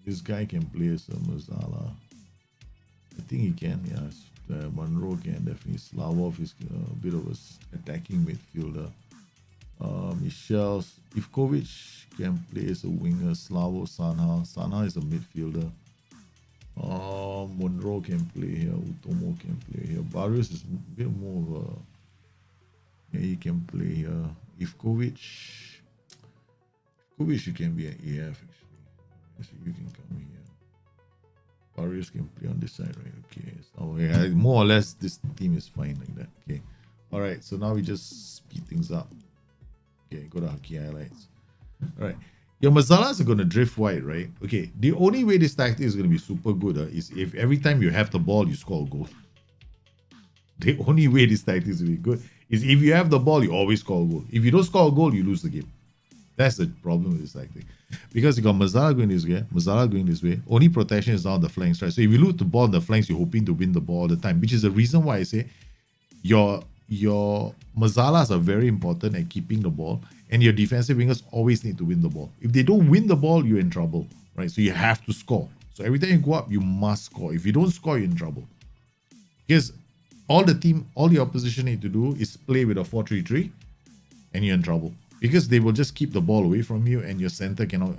This guy can play as a Mazzala. I think he can, yes. Monroe can definitely. Slavov is a bit of a attacking midfielder. Michel Ivkovic can play as a winger. Slavo Sanha. Sanha is a midfielder. Monroe can play here. Utomo can play here. Barrios is a bit more of a. Yeah, he can play here. Ivkovic, you can be an AF actually. So you can come here. Barrios can play on this side, right? Okay. So yeah, more or less this team is fine like that. Okay. Alright, so now we just speed things up. Okay, go to Hockey Highlights. Alright. Your Mazzalas are gonna drift wide, right? Okay. The only way this tactic is gonna be super good is if every time you have the ball, you score a goal. The only way this tactic is really good is if you have the ball, you always score a goal. If you don't score a goal, you lose the game. That's the problem with this tactic. Because you got Mazzala going this way, Mazzala going this way. Only protection is down the flanks, right? So if you lose the ball on the flanks, you're hoping to win the ball all the time, which is the reason why I say your Mazzalas are very important at keeping the ball, and your defensive wingers always need to win the ball. If they don't win the ball, you're in trouble, right? So you have to score. So every time you go up, you must score. If you don't score, you're in trouble. Because all the opposition need to do is play with a 4-3-3, and you're in trouble. Because they will just keep the ball away from you, and your center cannot.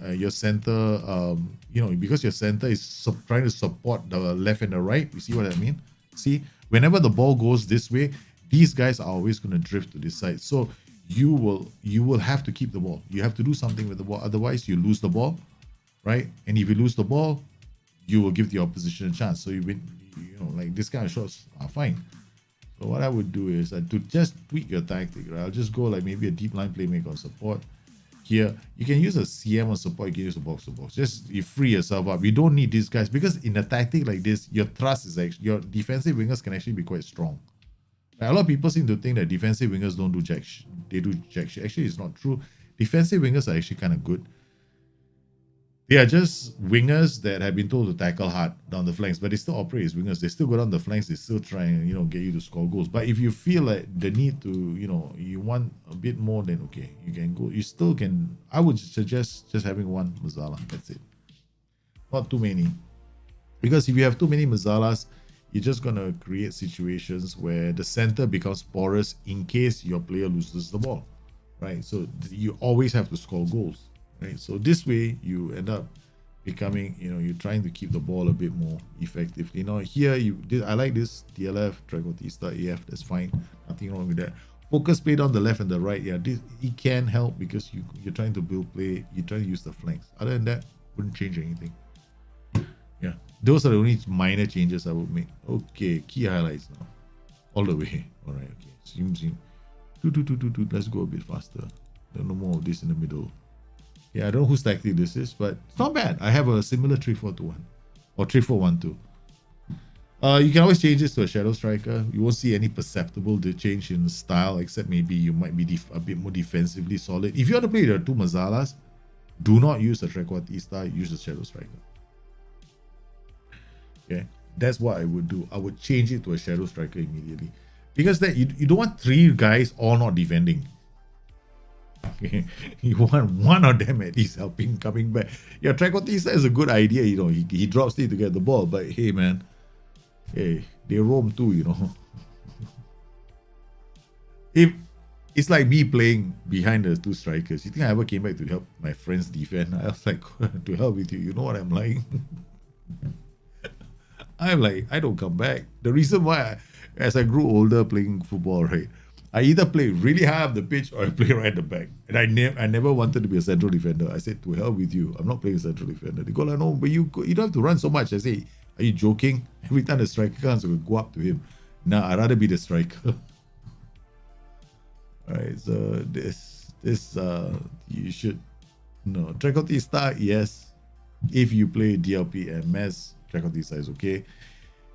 Because your center is trying to support the left and the right. You see what I mean? See, whenever the ball goes this way, these guys are always going to drift to this side. So you will have to keep the ball. You have to do something with the ball. Otherwise, you lose the ball, right? And if you lose the ball, you will give the opposition a chance. So you win. Like this kind of shots are fine. So what I would do is to just tweak your tactic, right? I'll just go like maybe a deep line playmaker on support. Here, you can use a CM on support, you can use a box to box. Just you free yourself up. You don't need these guys because in a tactic like this, your thrust is actually, your defensive wingers can actually be quite strong. Like, a lot of people seem to think that defensive wingers don't do jack shit. They do jack shit. Actually, it's not true. Defensive wingers are actually kind of good. They are just wingers that have been told to tackle hard down the flanks, but they still operate as wingers. They still go down the flanks. They still try and, get you to score goals. But if you feel like the need to, you want a bit more, then okay, you can go. You still can. I would suggest just having one Mazzala. That's it. Not too many. Because if you have too many Mazzalas, you're just going to create situations where the center becomes porous in case your player loses the ball, right? So you always have to score goals. Right, so this way you end up becoming, you're trying to keep the ball a bit more effectively. Here I like this DLF, Tragotista, AF, that's fine, nothing wrong with that. Focus play down the left and the right, it can help because you're trying to build play, you're trying to use the flanks. Other than that, wouldn't change anything. Yeah, those are the only minor changes I would make. Okay, key highlights now, all the way. All right, okay, zoom. Let's go a bit faster. No more of this in the middle. Yeah, I don't know whose tactic this is, but it's not bad. I have a similar 3-4-2-1 or 3-4-1-2. You can always change this to a shadow striker. You won't see any perceptible change in style, except maybe you might be a bit more defensively solid. If you want to play the two Mazzalas, do not use a trequartista, use a shadow striker. Okay, that's what I would do. I would change it to a shadow striker immediately. Because then you don't want three guys all not defending. Okay. You want one of them at least helping coming back. Yeah, Trequartista is a good idea, he drops it to get the ball, but hey man, hey, they roam too, If it's like me playing behind the two strikers, you think I ever came back to help my friends defend? I was like, to hell with you, you know what I'm like? I'm like, I don't come back. The reason why, as I grew older playing football, right, I either play really high up the pitch or I play right at the back. And I never wanted to be a central defender. I said, to hell with you. I'm not playing a central defender. They go like, no, but you don't have to run so much. I say, are you joking? Every time the striker comes, we go up to him. Nah, I'd rather be the striker. All right, so this you should know. Trequartista, yes. If you play DLP and Mass, Trequartista is okay.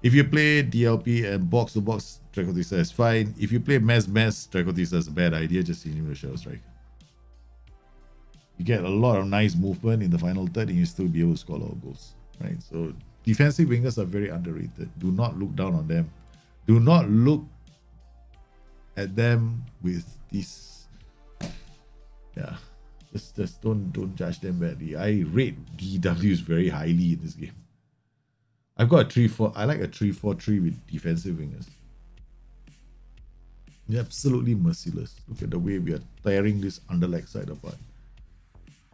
If you play DLP and box to box, Trequartista is fine. If you play Mass, Trequartista is a bad idea. Just change him to Shadow Striker. You get a lot of nice movement in the final third, and you still be able to score a lot of goals. Right? So defensive wingers are very underrated. Do not look down on them. Do not look at them with this. Yeah. Just don't judge them badly. I rate DWs very highly in this game. I've got a 3-4. I like a 3-4-3 with defensive wingers. They're absolutely merciless. Look at the way we are tearing this underleg side apart.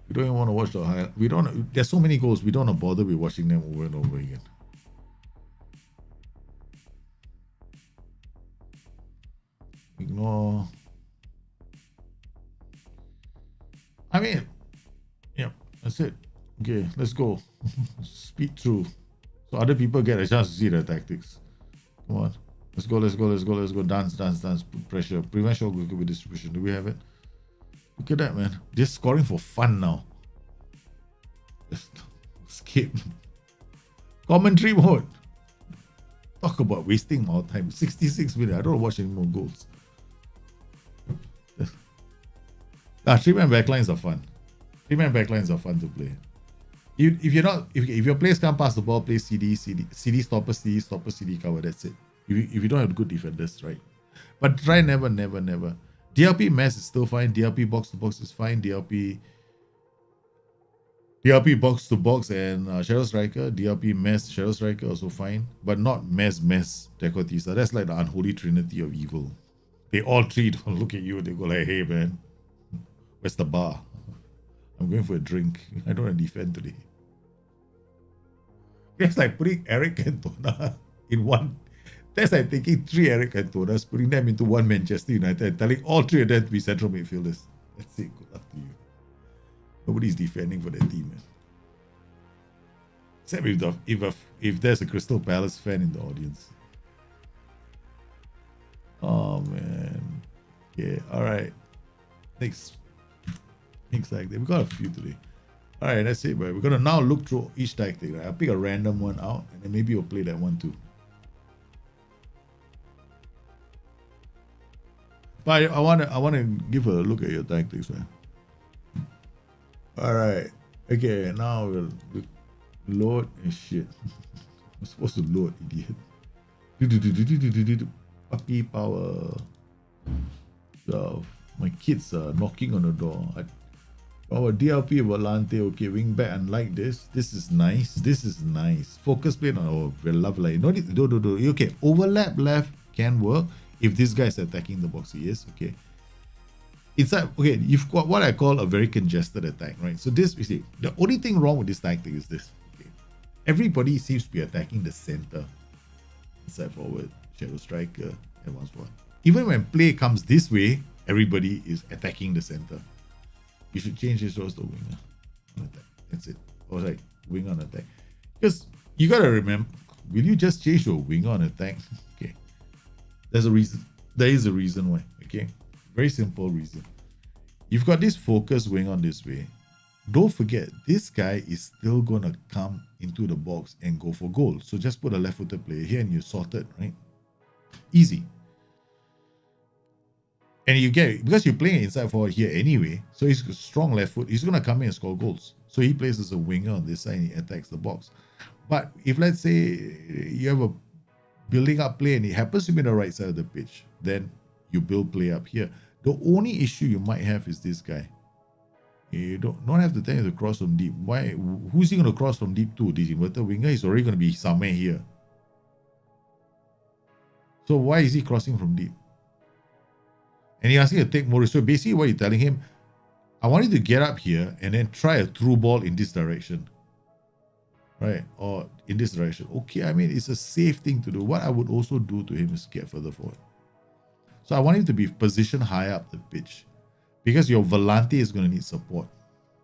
We don't even want to watch the highlight. We don't. There's so many goals. We don't want to bother with watching them over and over again. Ignore. I mean, yeah, that's it. Okay, let's go. Speed through. So other people get a chance to see their tactics. Come on. Let's go. Dance. Put pressure. Prevent shot goal with distribution. Do we have it? Look at that, man. Just scoring for fun now. Just skip. Commentary mode. Talk about wasting more time. 66 minutes. I don't watch any more goals. Three-man backlines are fun. Three-man backlines are fun to play. If your players can't pass the ball, play CD stopper, CD cover. That's it. If you don't have good defenders, right? But try never. DLP mess is still fine. DLP box to box is fine. DLP box to box and Shadow Striker. DLP mess Shadow Striker also fine, but not mess Trequartista. That's like the unholy trinity of evil. They all three don't look at you. They go like, hey man, where's the bar? I'm going for a drink. I don't want to defend today. It's like putting Eric Cantona in one. That's like taking 3 Eric Cantonas, putting them into one Manchester United, and telling all 3 of them to be central midfielders. That's it. Good luck to you. Nobody's defending for that team, man. Except if there's a Crystal Palace fan in the audience. Oh man. Yeah. All right. Next. Things like that. We got a few today. All right, that's it. But we're gonna now look through each tactic. Right? I'll pick a random one out, and then maybe we'll play that one too. But I wanna give a look at your tactics, man. All right. Okay. Now we'll load and shit. I'm supposed to load, idiot. Puppy power. So my kids are knocking on the door. Our DLP Volante, okay, wing back, unlike this. This is nice. Focus plate on our lovely. No, okay, overlap left can work if this guy is attacking the box. He is, okay. Inside, okay, you've got what I call a very congested attack, right? So this, you see, the only thing wrong with this tactic is this. Okay. Everybody seems to be attacking the center. Inside forward, Shadow Striker, advanced one. Even when play comes this way, everybody is attacking the center. You should change this roles to winger on attack. That's it. Or like winger on attack. Because you gotta remember, will you just change to a winger on attack? Okay. There's a reason. There is a reason why. Okay. Very simple reason. You've got this focus going on this way. Don't forget, this guy is still gonna come into the box and go for goal. So just put a left-footed player here and you're sorted, right? Easy. And you get it because you're playing inside forward here anyway. So he's a strong left foot. He's going to come in and score goals. So he plays as a winger on this side and he attacks the box. But if let's say you have a building up play and it happens to be on the right side of the pitch, then you build play up here. The only issue you might have is this guy. You don't have to tell him to cross from deep. Why? Who's he going to cross from deep to? This inverted winger is already going to be somewhere here. So why is he crossing from deep? And he asking to take more. So basically what you're telling him, I want you to get up here and then try a through ball in this direction. right? Or in this direction. Okay, I mean, it's a safe thing to do. What I would also do to him is get further forward. So I want him to be positioned high up the pitch because your volante is going to need support.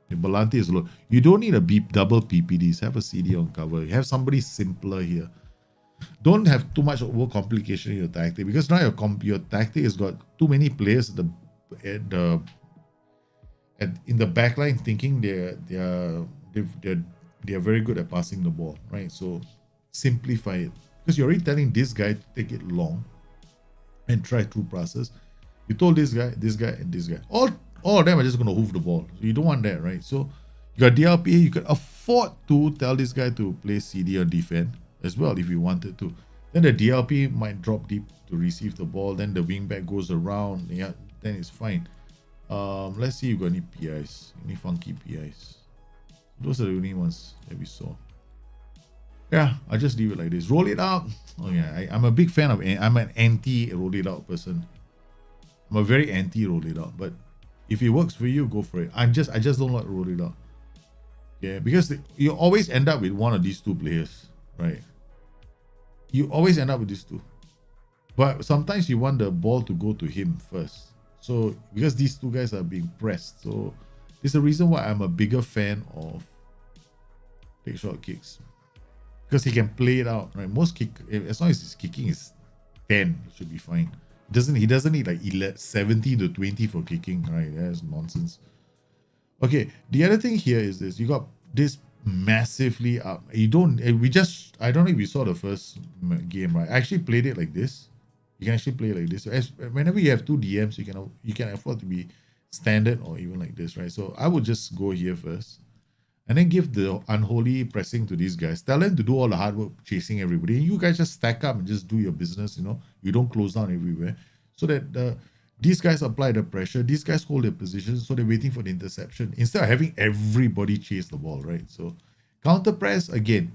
Your volante is low. You don't need a double PPDs. Have a CD on cover. Have somebody simpler here. Don't have too much over complication in your tactic because now your tactic has got too many players in the backline thinking they're very good at passing the ball, right? So simplify it because you're already telling this guy to take it long and try through passes. You told this guy, and this guy. All of them are just going to hoof the ball. So you don't want that, right? So you got DLP. You can afford to tell this guy to play CD or defend as well if you wanted to. Then the DLP might drop deep to receive the ball. Then the wingback goes around. Yeah, then it's fine. Let's see if you got any PIs, any funky PIs. Those are the only ones that we saw. Yeah, I'll just leave it like this. Roll it out. Oh yeah, I'm a big fan of. I'm an anti roll it out person. I'm a very anti roll it out. But if it works for you, go for it. I just don't like roll it out. Yeah, because you always end up with one of these two players, right? You always end up with these two. But sometimes you want the ball to go to him first. So because these two guys are being pressed, so it's the reason why I'm a bigger fan of take short kicks. Because he can play it out, right? Most kick, as long as his kicking is 10, it should be fine. He doesn't need like 70 to 20 for kicking, right? That's nonsense. Okay, the other thing here is this. You got this massively up. I don't know if you saw the first game, right? I actually played it like this. You can actually play it like this. Whenever you have two DMs, you can afford to be standard or even like this, right? So I would just go here first. And then give the unholy pressing to these guys. Tell them to do all the hard work chasing everybody. You guys just stack up and just do your business, You don't close down everywhere. So that these guys apply the pressure. These guys hold their positions. So they're waiting for the interception. Instead of having everybody chase the ball, right? So counter press, again,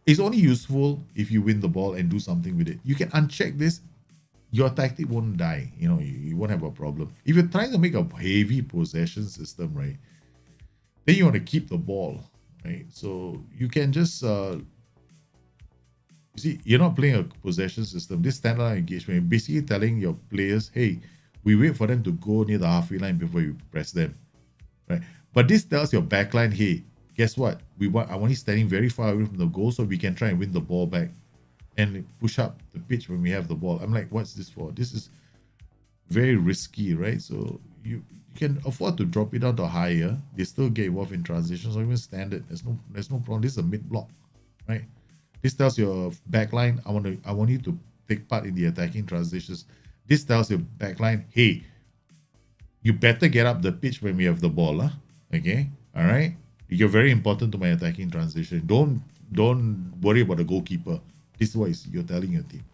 is only useful if you win the ball and do something with it. You can uncheck this. Your tactic won't die. You won't have a problem. If you're trying to make a heavy possession system, right? Then you want to keep the ball, right? So you can just, you see, you're not playing a possession system. This standalone engagement, you're basically telling your players, hey, we wait for them to go near the halfway line before you press them, right? But this tells your backline, hey, guess what? I want you standing very far away from the goal so we can try and win the ball back and push up the pitch when we have the ball. I'm like, what's this for? This is very risky, right? So you can afford to drop it down to higher. They still get involved in transitions or even standard. There's no problem. This is a mid block, right? This tells your backline, I want you to take part in the attacking transitions. This tells your backline, hey, you better get up the pitch when we have the ball, huh? Okay, all right. You're very important to my attacking transition. Don't worry about the goalkeeper. This is what you're telling your team.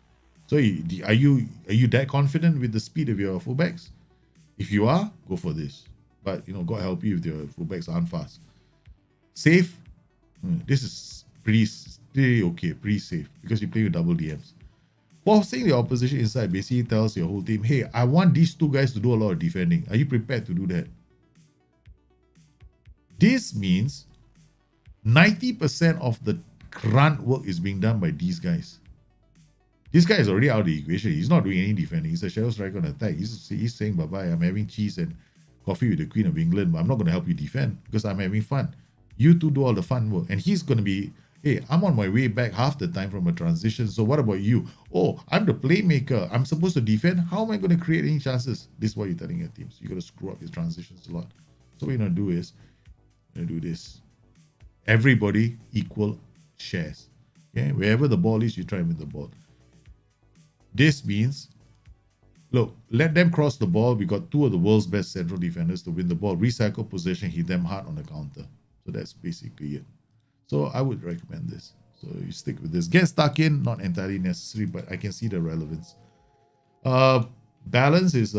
So are you that confident with the speed of your fullbacks? If you are, go for this. But God help you if your fullbacks aren't fast. Safe. This is pretty okay, pretty safe because you play with double DMs. Forcing the opposition inside basically tells your whole team, hey, I want these two guys to do a lot of defending. Are you prepared to do that? This means 90% of the grunt work is being done by these guys. This guy is already out of the equation. He's not doing any defending. He's a shadow striker on attack. He's saying, bye-bye, I'm having cheese and coffee with the Queen of England, but I'm not going to help you defend because I'm having fun. You two do all the fun work. And he's going to be, hey, I'm on my way back half the time from a transition. So what about you? Oh, I'm the playmaker. I'm supposed to defend. How am I going to create any chances? This is what you're telling your team. So you're going to screw up your transitions a lot. So what you're going to do is, you're going to do this. Everybody equal shares. Okay? Wherever the ball is, you try and win the ball. This means, look, let them cross the ball. We got two of the world's best central defenders to win the ball. Recycle possession, hit them hard on the counter. So that's basically it. So I would recommend this. So you stick with this. Get stuck in, not entirely necessary, but I can see the relevance. Balance is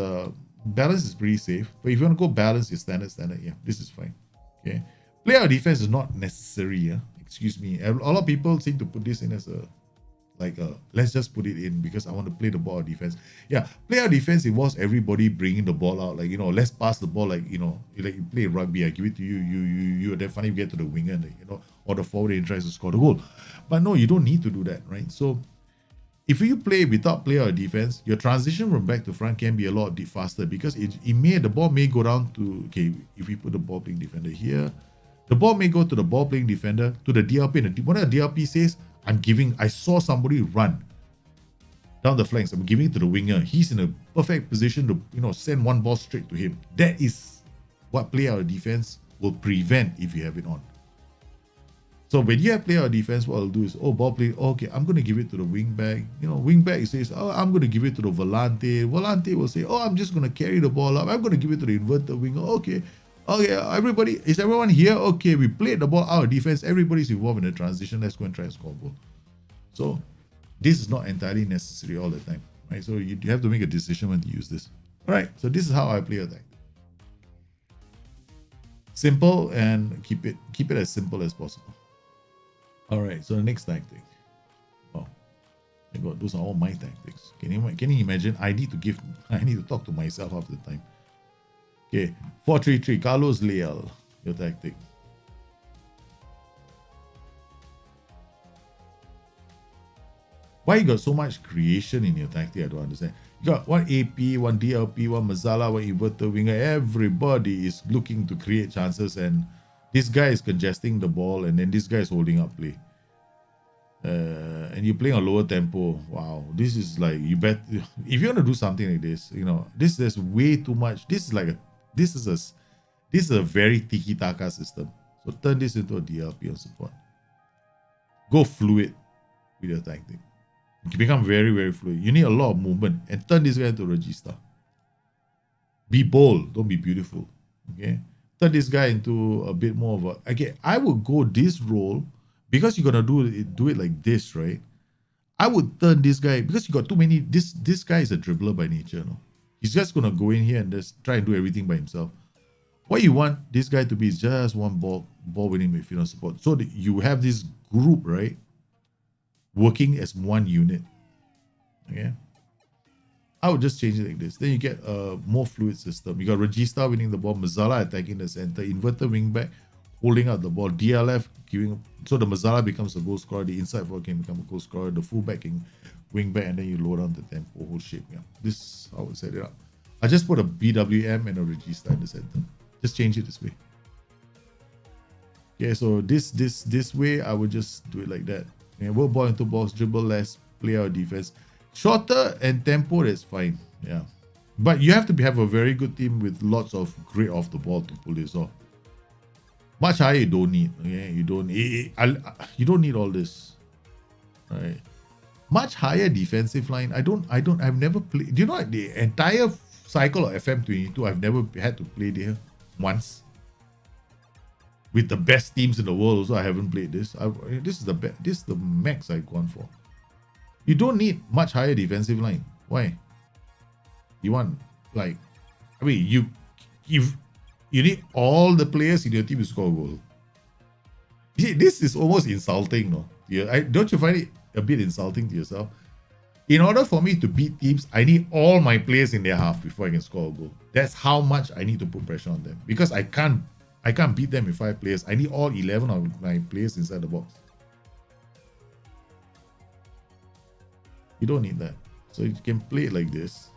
pretty safe. But if you want to go balance, your standard, yeah, this is fine. Okay. Player defense is not necessary. Yeah? Excuse me. A lot of people seem to put this in as a like let's just put it in because I want to play the ball defense. Yeah, play our defense involves everybody bringing the ball out. Like, let's pass the ball. Like, like you play rugby, I give it to you. You then finally get to the winger, and, or the forward and tries to score the goal. But no, you don't need to do that, right? So if you play without player or defense, your transition from back to front can be a lot faster because the ball may go down to, okay, if we put the ball playing defender here, the ball may go to the ball playing defender, to the DLP, and what the DLP says, I saw somebody run down the flanks. I'm giving it to the winger. He's in a perfect position to, send one ball straight to him. That is what player or defense will prevent if you have it on. So when you have player or defense, what I'll do is, ball play, okay, I'm going to give it to the wing back. Wing back says, I'm going to give it to the volante. Volante will say, I'm just going to carry the ball up. I'm going to give it to the inverted winger. Okay, is everyone here? Okay, we played the ball out of defense. Everybody's involved in the transition. Let's go and try and score a goal. So this is not entirely necessary all the time, right? So you have to make a decision when to use this. All right, so this is how I play a tactic. Simple, and keep it as simple as possible. All right, so the next tactic. Oh, my God, those are all my tactics. Can you imagine? I need to talk to myself half the time. Okay, 4-3-3, Carlos Leal, your tactic. Why you got so much creation in your tactic? I don't understand. You got one AP, one DLP, one Mazzala, one inverted winger. Everybody is looking to create chances, and this guy is congesting the ball, and then this guy is holding up play. And you're playing a lower tempo. Wow, this is like, you bet if you're gonna do something like this, there's way too much. This is a very tiki-taka system. So turn this into a DLP on support. Go fluid with your tactic. You become very, very fluid. You need a lot of movement, and turn this guy into a regista. Be bold, don't be beautiful. Okay, turn this guy into a bit more of a. Okay, I would go this role because you're gonna do it like this, right? I would turn this guy because you got too many. This guy is a dribbler by nature, no? He's just gonna go in here and just try and do everything by himself. What you want this guy to be is just one ball winning midfield support, so that you have this group, right, working as one unit. Okay, I would just change it like this. Then you get a more fluid system. You got Regista winning the ball, Mazzala attacking the center, inverted wing back holding out the ball, DLF giving, so the Mazzala becomes a goal scorer, the inside forward can become a goal scorer, the fullback can wing back, and then you lower down the tempo, whole shape. Yeah, this I would set it up. I just put a BWM and a Regista in the center. Just change it this way. Okay, so this way I would just do it like that. Yeah, work ball into box, dribble less, play our defense. Shorter and tempo, that's fine. Yeah. But you have to have a very good team with lots of grit off the ball to pull this off. Much higher you don't need. Okay, you don't need all this. Right. Much higher defensive line. I've never played. Do you know the entire cycle of FM22? I've never had to play there once. With the best teams in the world, also I haven't played this. This is the max I've gone for. You don't need much higher defensive line. Why? You want you need all the players in your team to score a goal. This is almost insulting, no? Don't you find it a bit insulting to yourself? In order for me to beat teams, I need all my players in their half before I can score a goal. That's how much I need to put pressure on them, because I can't beat them with 5 players. I need all 11 of my players inside the box. You don't need that. So you can play it like this.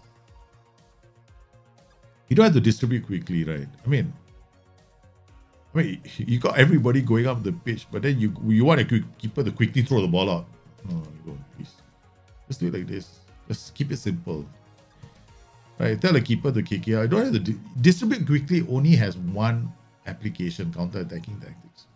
You don't have to distribute quickly, right? I mean, you got everybody going up the pitch, but then you want a keeper to quickly throw the ball out. No, you don't, please. Just do it like this. Just keep it simple. Right? Tell the keeper to kick it out. I don't have to distribute quickly. Only has one application: counter-attacking tactics.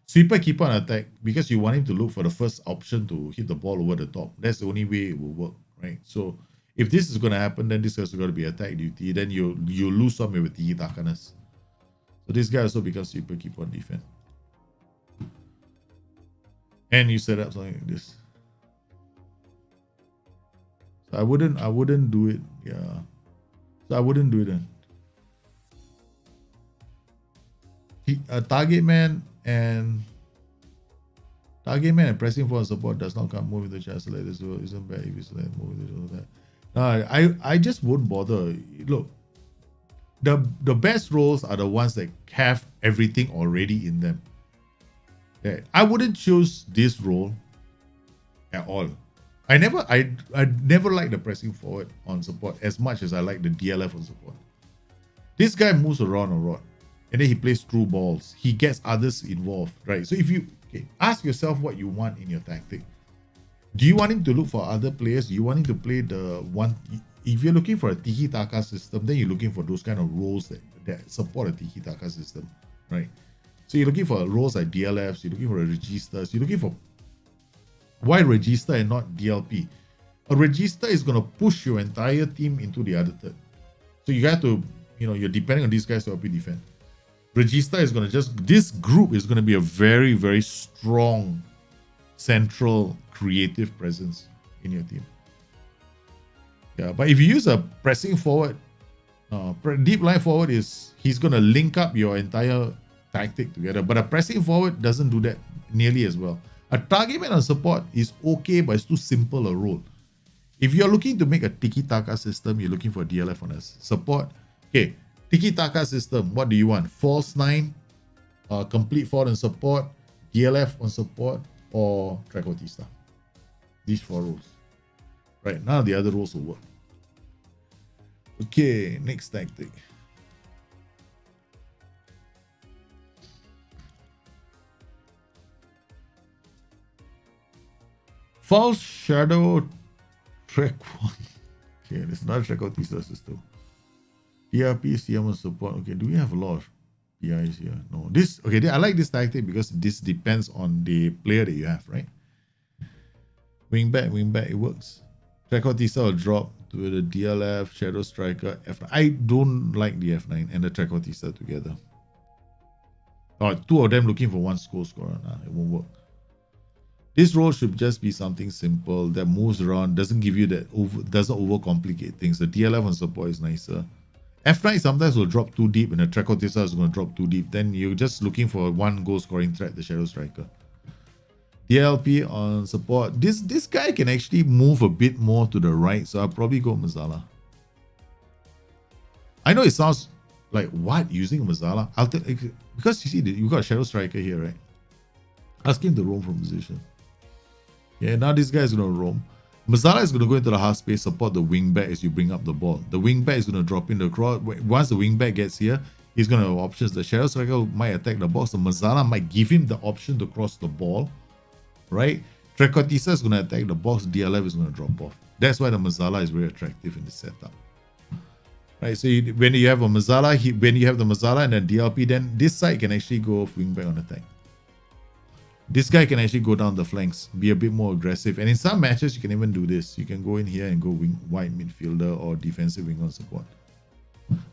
Sweeper keeper on attack because you want him to look for the first option to hit the ball over the top. That's the only way it will work, right? So if this is going to happen, then this has got to be attack duty. Then you lose some with the takanas. So this guy also becomes sweeper keeper on defense. And you set up something like this. So I wouldn't do it. Yeah. So I wouldn't do it then. A target man and Target man and pressing for support does not come move with the chest like this. So isn't bad if you select move with this or that. I just won't bother. Look, the best roles are the ones that have everything already in them. Yeah, I wouldn't choose this role at all. I never liked the pressing forward on support as much as I like the DLF on support. This guy moves around a lot, and then he plays through balls. He gets others involved, right? So if you ask yourself what you want in your tactic. Do you want him to look for other players? Do you want him to play the one? If you're looking for a tiki-taka system, then you're looking for those kind of roles that support a tiki-taka system, right? So you're looking for roles like DLFs, you're looking for registers, you're looking for why register and not DLP? A register is going to push your entire team into the other third. So you have to, you're depending on these guys to help you defend. Register is going to this group is going to be a very, very strong central creative presence in your team. Yeah, but if you use a pressing forward, deep line forward he's going to link up your entire tactic together. But a pressing forward doesn't do that nearly as well. A target man on support is okay, but it's too simple a role. If you're looking to make a tiki-taka system, you're looking for DLF on a support. Okay, tiki-taka system, what do you want? False 9, complete forward on support, DLF on support, or Tracotista. These 4 roles. Right, none of the other roles will work. Okay, next tactic. False Shadow Track 1. Okay, it's not Tracotista system. PRP, CM support. Okay, do we have a lot of PIs here? No. I like this tactic because this depends on the player that you have, right? Wing back, it works. Tracotista will drop to the DLF, Shadow Striker, F9. I don't like the F9 and the Tracotista together. Oh, 2 of them looking for 1 scorer. Nah, it won't work. This role should just be something simple that moves around, doesn't give you that doesn't overcomplicate things. The DLF on support is nicer. F9 sometimes will drop too deep, and the Tracotista is going to drop too deep. Then you're just looking for 1 goal scoring threat, the Shadow Striker. DLP on support. This guy can actually move a bit more to the right, so I'll probably go Mazala. I know it sounds like, what, using Mazala? Because you see, you got a Shadow Striker here, right? Ask him to roam from position. Yeah, now this guy is going to roam. Mazala is going to go into the half space, support the wingback as you bring up the ball. The wingback is going to drop in the cross. Once the wingback gets here, he's going to have options. The Shadow Striker might attack the box. The Mazala might give him the option to cross the ball, right? Tracotista is going to attack the box. DLF is going to drop off. That's why the Mazala is very attractive in the setup. Right, so when you have a Mazala, when you have the Mazala and then DLP, then this side can actually go wingback on attack. This guy can actually go down the flanks, be a bit more aggressive. And in some matches, you can even do this. You can go in here and go wide midfielder or defensive wing on support.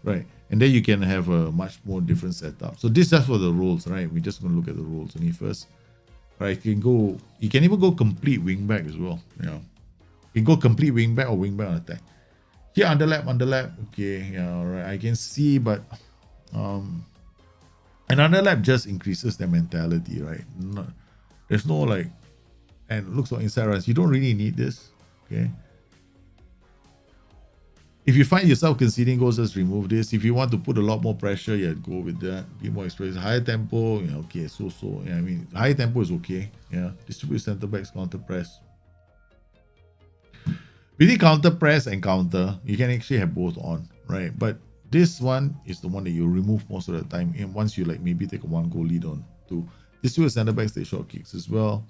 Right. And then you can have a much more different setup. So this is just for the roles, right? We're just going to look at the roles only first. Right. You can even go complete wingback as well. Yeah. You can go complete wingback or wingback on attack. Here, underlap. Okay. Yeah, all right. I can see, but an underlap just increases their mentality, right? There's no like, and it looks like inside runs. You don't really need this, okay? If you find yourself conceding goals, just remove this. If you want to put a lot more pressure, yeah, go with that. Be more expressive. Higher tempo, okay, so. Yeah, I mean, higher tempo is okay. Yeah, distribute center backs, counter press. Really, counter press and counter, you can actually have both on, right? But this one is the one that you remove most of the time. And once you like maybe take a 1 goal lead on to distribute center backs, take short kicks as well.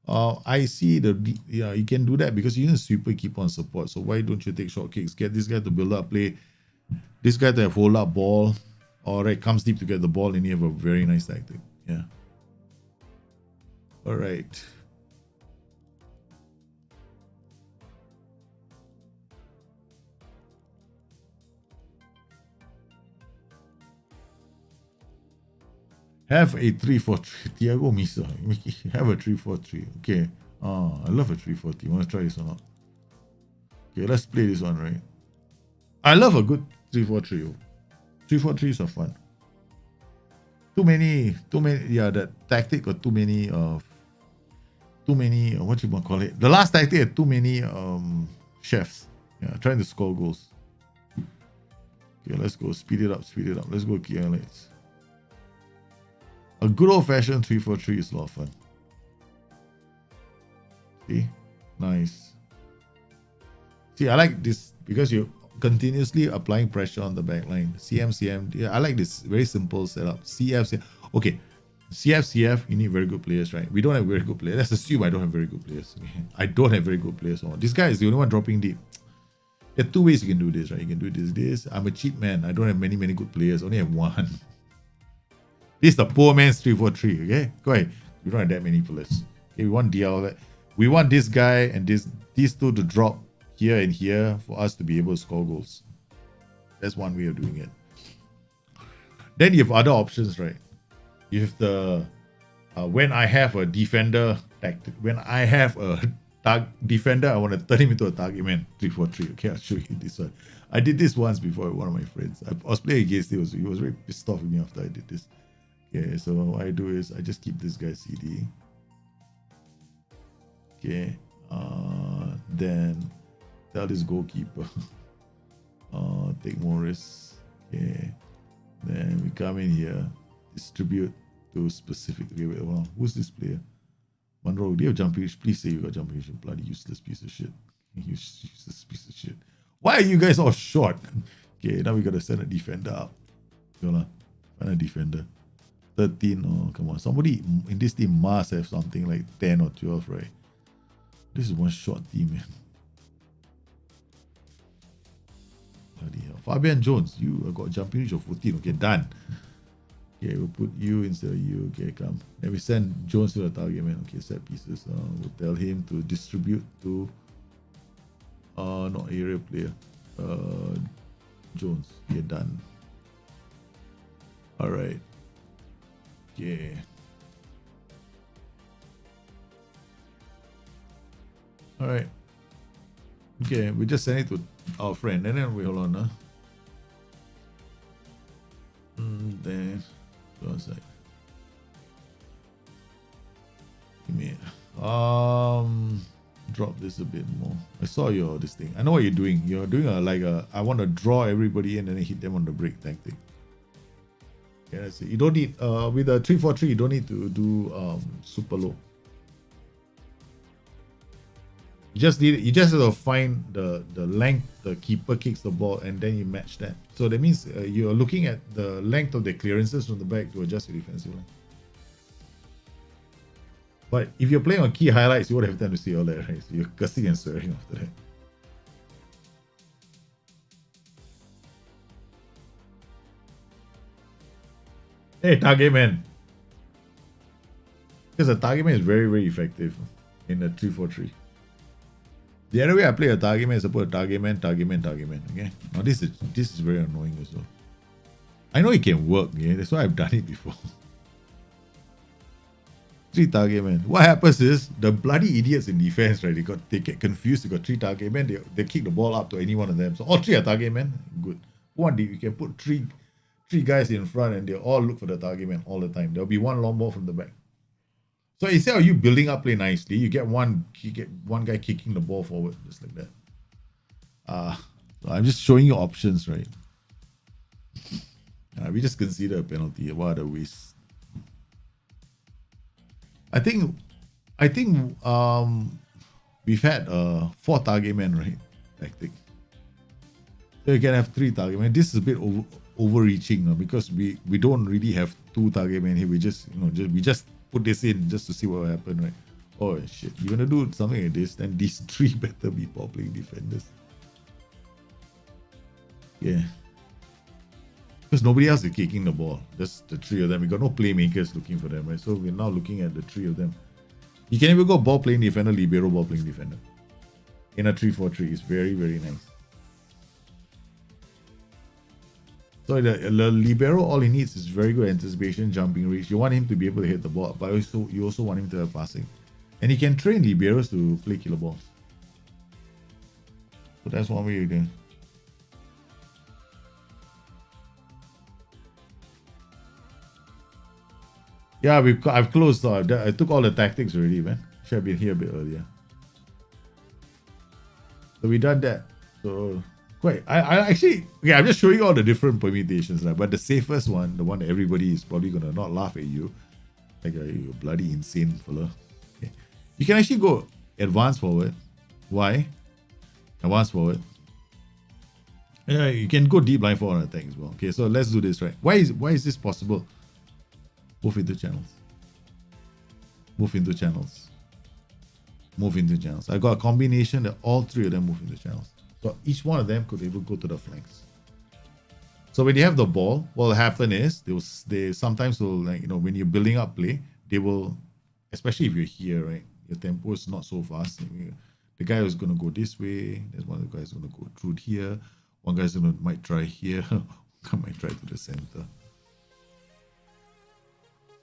I see you can do that because you can sweeper keep on support. So why don't you take short kicks? Get this guy to build up play, this guy to have hold up ball, all right, comes deep to get the ball, and you have a very nice tactic. Yeah. All right. Have a 3-4-3. Thiago Misa. Have a 3-4-3. Okay. I love a 3-4-3. You want to try this or not? Okay, let's play this one, right? I love a good 3-4-3. 3-4-3s are fun. Too many. Yeah, that tactic got too many too many, what you want to call it? The last tactic had too many chefs. Yeah, trying to score goals. Okay, let's go. Speed it up, speed it up. Let's go key highlights. A good old-fashioned 3-4-3 is a lot of fun. See? Nice. See, I like this because you're continuously applying pressure on the back line. CM. Yeah, I like this very simple setup. CF. Okay. CF, you need very good players, right? We don't have very good players. Let's assume I don't have very good players. Okay? I don't have very good players. Oh, this guy is the only one dropping deep. There are two ways you can do this, right? You can do this. I'm a cheap man. I don't have many good players. I only have one. This is the poor man's 3-4-3, okay? Go ahead. We don't have that many players. Okay, we want DL. We want this guy and these two to drop here and here for us to be able to score goals. That's one way of doing it. Then you have other options, right? You have the when I have a defender tactic. When I have a defender, I want to turn him into a target man. 3-4-3. Okay, I'll show you this one. I did this once before with one of my friends. I was playing against him. He was very pissed off with me after I did this. Okay, so what I do is I just keep this guy CD. Okay, then tell this goalkeeper, take more risks. Okay, then we come in here, distribute to specific. Okay, wait, well, who's this player? Monroe, do you have jump reach? Please say you got jump reach. Bloody useless piece of shit. Useless piece of shit. Why are you guys all short? Okay, now we gotta send a defender up. Find a defender. 13. Oh, come on. Somebody in this team must have something like 10 or 12, right? This is one short team, man. Bloody hell. Fabian Jones, you got jumping reach of 14. Okay, done. Okay, we'll put you instead of you. Okay, come. Then we send Jones to the target, man. Okay, set pieces. We'll tell him to distribute to not area player. Jones. Okay, done. Alright. Okay. Alright. Okay, we just send it to our friend and then we hold on. Then one sec. Give me drop this a bit more. I saw your this thing. I know what you're doing. You're doing I want to draw everybody in and then hit them on the break tactic. Yeah, that's it. You don't need with a 3-4-3 you don't need to do super low. You just have to find the length the keeper kicks the ball and then you match that. So that means you're looking at the length of the clearances from the back to adjust your defensive line. But if you're playing on key highlights, you won't have time to see all that, right? So you're cursing and swearing after that. Hey, target man. Because a target man is very effective in a 3-4-3. The other way I play a target man is to put a target man. Okay. Now this is very annoying as well. I know it can work, yeah. That's why I've done it before. 3 target men. What happens is the bloody idiots in defense, right? They get confused. They got 3 target men. They kick the ball up to any one of them. So all 3 are target men. Good. One, you can put three guys in front and they all look for the target man all the time. There'll be one long ball from the back. So instead of you building up play nicely, you get one guy kicking the ball forward, just like that. So I'm just showing you options, right? We just consider a penalty. What are the ways? I think we've had 4 target men, right? Tactic. So you can have 3 target men. This is a bit overreaching because we don't really have 2 target men here. We just put this in just to see what will happen, right? Oh shit! You're gonna do something like this, then these 3 better be ball playing defenders. Yeah. Because nobody else is kicking the ball. Just the 3 of them. We got no playmakers looking for them, right? So we're now looking at the 3 of them. You can even go ball playing defender, libero ball playing defender. In a 3-4-3. It's very nice. So the libero, all he needs is very good anticipation, jumping reach. You want him to be able to hit the ball, but you also want him to have passing. And he can train liberos to play killer balls. So that's one way you do. Yeah, I've closed. I took all the tactics already, man. Should have been here a bit earlier. So we done that. So quite. I actually, okay, I'm just showing you all the different permutations, right? But the safest one, the one that everybody is probably gonna not laugh at you, like you bloody insane fella. Okay. You can actually go advance forward. Why? Advance forward. Yeah, you can go deep blind forward on attack as well. Okay, so let's do this, right? Why is this possible? Move into channels. Move into channels. Move into channels. I got a combination that all three of them move into channels. So each one of them could even go to the flanks. So when you have the ball, what will happen is they sometimes will, like, you know, when you're building up play, they will, especially if you're here, right? Your tempo is not so fast. The guy is gonna go this way. There's one of the guys gonna go through here. One guy's might try here. One might try to the center.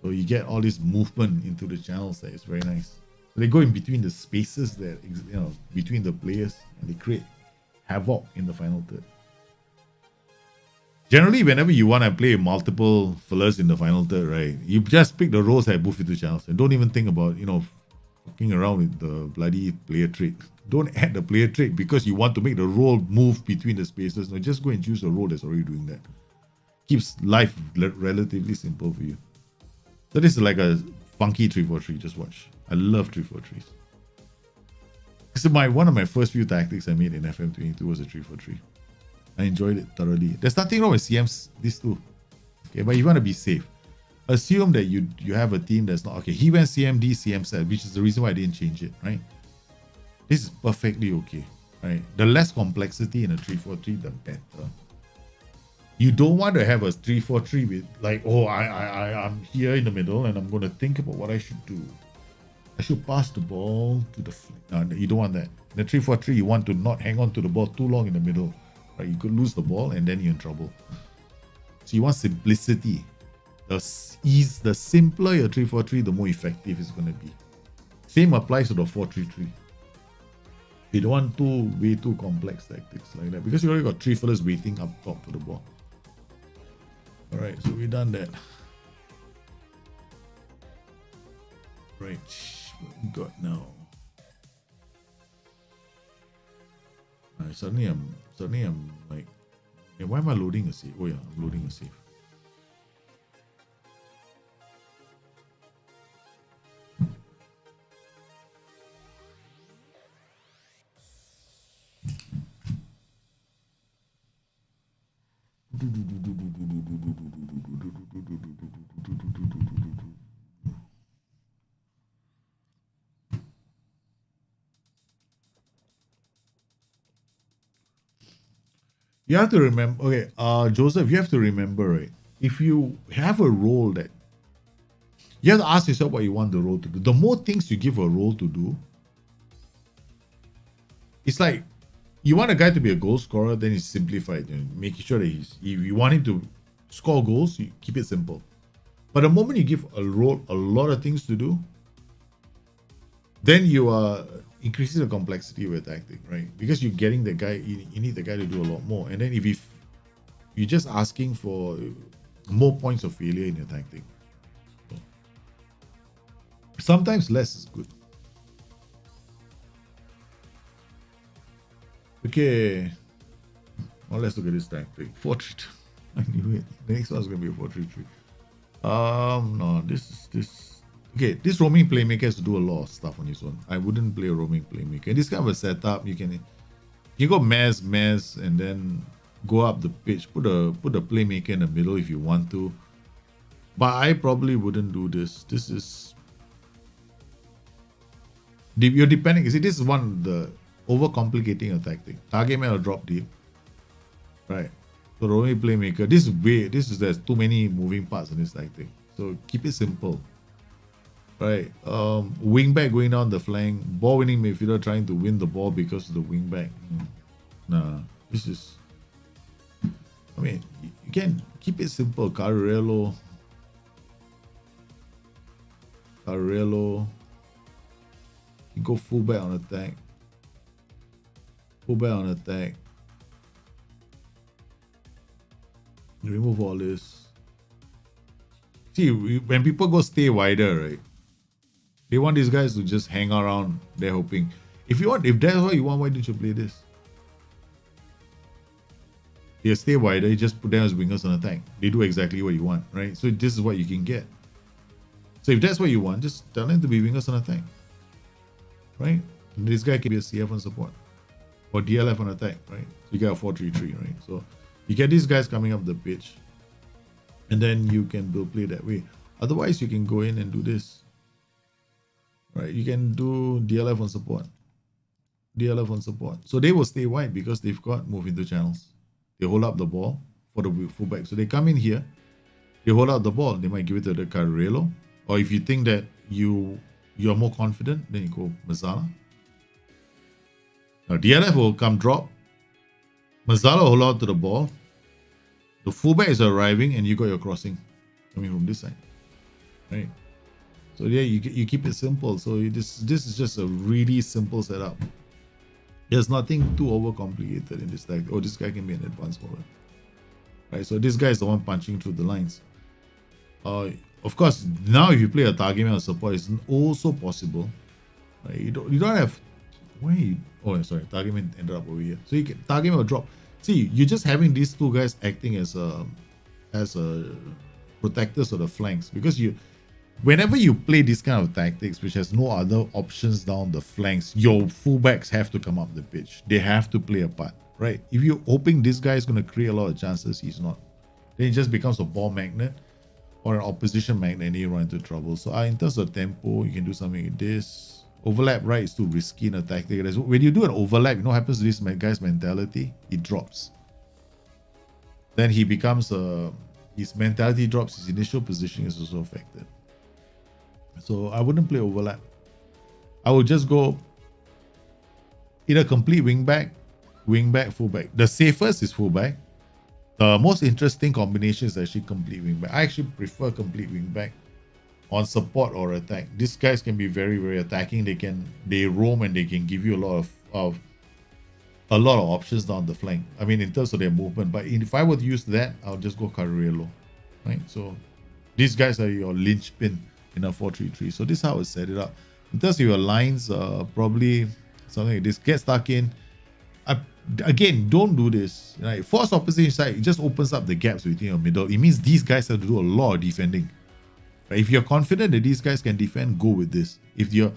So you get all this movement into the channels. That is very nice. So they go in between the spaces that, you know, between the players, and they create havoc in the final third. Generally, whenever you want to play multiple fillers in the final third, right, you just pick the roles that move into channels and don't even think about, you know, fucking around with the bloody player trait. Don't add the player trait because you want to make the role move between the spaces. No, just go and choose a role that's already doing that. Keeps life relatively simple for you. So this is like a funky 3-4-3. Just watch. I love 3-4-3s. So one of my first few tactics I made in FM22 was a 3-4-3. I enjoyed it thoroughly. There's nothing wrong with CMs, these two. Okay, but you want to be safe. Assume that you have a team that's not okay. He went CMD, CM set, which is the reason why I didn't change it, right? This is perfectly okay, right? The less complexity in a 3-4-3, the better. You don't want to have a 3-4-3 with like, oh, I'm here in the middle and I'm going to think about what I should do. I should pass the ball to the flank. No, you don't want that. In a 3-4-3, you want to not hang on to the ball too long in the middle, right? You could lose the ball and then you're in trouble. So you want simplicity. The simpler your 3-4-3, the more effective it's going to be. Same applies to the 4-3-3. You don't want way too complex tactics like that because you already got three fellas waiting up top for the ball. Alright, so we done that. Right, what we got now? Suddenly I'm like, yeah, why am I loading a save? Oh yeah, I'm loading a save. You have to remember, okay, Joseph, you have to remember, right? If you have a role that you have to ask yourself what you want the role to do. The more things you give a role to do, it's like you want a guy to be a goal scorer, then it's simplified. You know, making sure that if you want him to score goals, you keep it simple. But the moment you give a role a lot of things to do, then you are increasing the complexity of your tactic, right? Because you're getting the guy, you need the guy to do a lot more. And then if you're just asking for more points of failure in your tactic, sometimes less is good. Okay, well, let's look at this tactic. 4-3-2. I knew it. The next one's gonna be a 4-3-3. No, this. Okay, this roaming playmaker has to do a lot of stuff on his own. I wouldn't play a roaming playmaker. This kind of a setup, you can go mass, and then go up the pitch. Put a playmaker in the middle if you want to. But I probably wouldn't do this. This is you're depending. You see, this is one of the overcomplicating a tactic. Target man or drop deep. Right. So roaming playmaker. There's too many moving parts in this tactic. So keep it simple. Right, wing back going down the flank, ball winning midfielder trying to win the ball because of the wing back. Nah, this is. I mean, you can keep it simple. Carrello. You go fullback on attack. Remove all this. See, when people go stay wider, right? They want these guys to just hang around. They're hoping. If that's what you want, why didn't you play this? They stay wider. You just put them as wingers on attack. They do exactly what you want, right? So this is what you can get. So if that's what you want, just tell them to be wingers on attack, right? And this guy can be a CF on support or DLF on attack, right? So you get a 4-3-3, right? So you get these guys coming up the pitch, and then you can build play that way. Otherwise, you can go in and do this, right? You can do DLF on support, DLF on support. So they will stay wide because they've got move into channels. They hold up the ball for the fullback. So they come in here, they hold out the ball. They might give it to the Carrello. Or if you think that you're more confident, then you go Mazzala. Now DLF will come drop. Mazzala will hold out to the ball. The fullback is arriving and you got your crossing coming from this side. Right? So yeah, you keep it simple. So this is just a really simple setup. There's nothing too overcomplicated in this tactic. Oh, this guy can be an advanced forward. Right? So this guy is the one punching through the lines. Of course, now if you play a target man or support, it's also possible. Right? You don't have sorry, target man ended up over here. So you can target man will drop. See, you're just having these two guys acting as a protectors of the flanks, because whenever you play this kind of tactics which has no other options down the flanks, your fullbacks have to come up the pitch. They have to play a part, right? If you're hoping this guy is going to create a lot of chances, he's not. Then it just becomes a ball magnet or an opposition magnet and you run into trouble. So in terms of tempo, you can do something like this. Overlap right is too risky in a tactic. When you do an overlap, you know what happens to this guy's mentality? It drops. Then he becomes his mentality drops, his initial positioning is also affected. So I wouldn't play overlap. I would just go either complete wingback, fullback. The safest is fullback. The most interesting combination is actually complete wingback. I actually prefer complete wingback on support or attack. These guys can be very, very attacking. They roam and they can give you a lot of options down the flank. I mean, in terms of their movement. But if I would use that, I'll just go Carrello, right? So these guys are your linchpin in a 4-3-3. So this is how I set it up. In terms of your lines, probably something like this. Get stuck in. Again, don't do this. Right? Force opposition side, it just opens up the gaps within your middle. It means these guys have to do a lot of defending. Right? If you're confident that these guys can defend, go with this. If you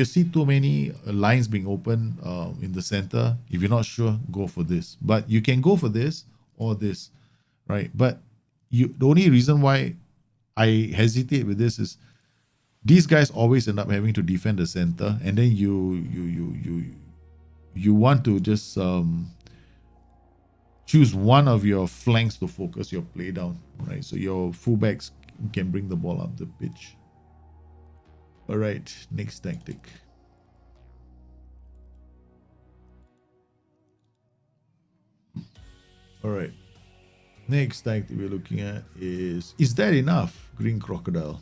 see too many lines being open in the center, if you're not sure, go for this. But you can go for this or this, right? But the only reason why I hesitate with this is these guys always end up having to defend the center, and then you want to just choose one of your flanks to focus your play down, right? So your fullbacks can bring the ball up the pitch. All right, next tactic. All right, next tactic we're looking at is that enough? Green Crocodile.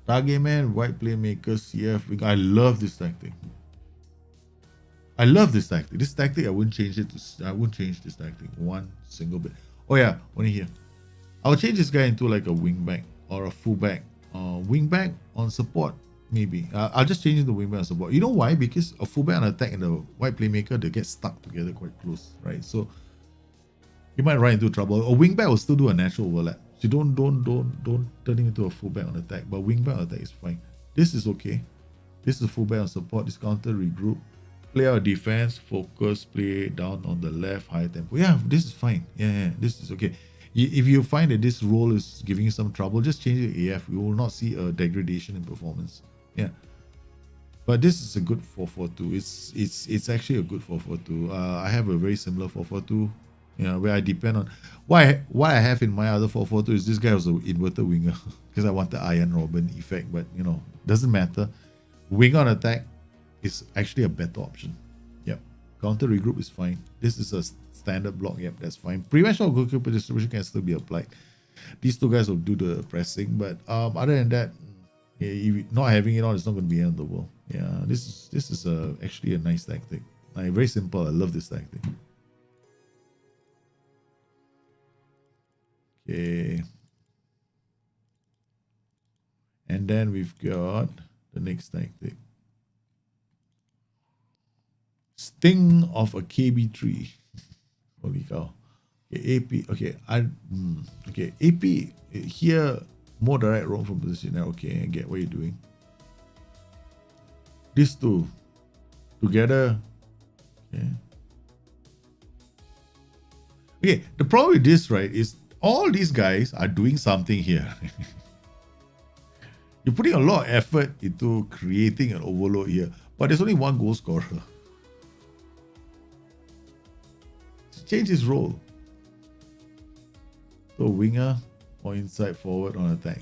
Target man, white playmaker, CF. I love this tactic. I love this tactic. This tactic, I wouldn't change it. I wouldn't change this tactic one single bit. Oh yeah, only here. I'll change this guy into like a wingback or a fullback. Wingback on support, maybe. I'll just change it to wingback on support. You know why? Because a fullback on attack and a white playmaker, they get stuck together quite close, right? So you might run into trouble. A wingback will still do a natural overlap. So don't turn him into a fullback on attack. But wingback on attack is fine. This is okay. This is fullback on support. This counter regroup. Play out defense, focus, play down on the left, high tempo. Yeah, this is fine. Yeah, this is okay. If you find that this role is giving you some trouble, just change it to AF. You will not see a degradation in performance. Yeah. But this is a good 4-4-2. It's actually a good 4-4-2. I have a very similar 4-4-2. Where I depend on what I have in my other 4-4-2 is this guy was an inverted winger because I want the Iron Robin effect, but doesn't matter. Wing on attack is actually a better option. Yep. Counter regroup is fine. This is a standard block. Yep, that's fine. Prevention of goalkeeper distribution can still be applied. These two guys will do the pressing, but other than that, not having it on is not going to be the end of the world. Yeah, this is actually a nice tactic. Very simple. I love this tactic. Okay. And then we've got the next tactic. Sting of a KB3. Holy cow. Okay, AP. Okay, okay, AP here, more direct roam from position. Okay, I get what you're doing. These two together. Okay. Okay, the problem with this, right, is all these guys are doing something here. You're putting a lot of effort into creating an overload here, but there's only one goal scorer. Change his role. So winger or inside forward on attack.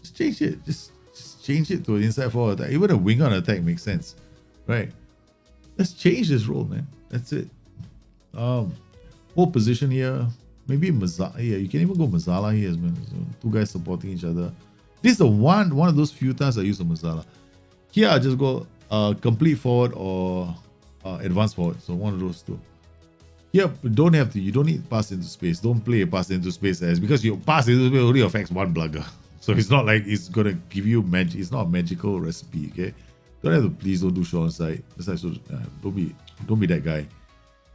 Just change it. Just change it to an inside forward attack. Even a winger on attack makes sense, right? Let's change this role, man. That's it. Hold position here. Maybe Mazala. Yeah, you can even go Mazala here, man. So two guys supporting each other. This is the one of those few times I use a Mazala. Here I just go complete forward or advance forward. So one of those two. Here, you don't need pass into space. Don't play a pass into space as because your pass into space only affects one blugger. So it's not like it's gonna give you magic. It's not a magical recipe, okay? Don't have to please don't do short on side. Don't be that guy.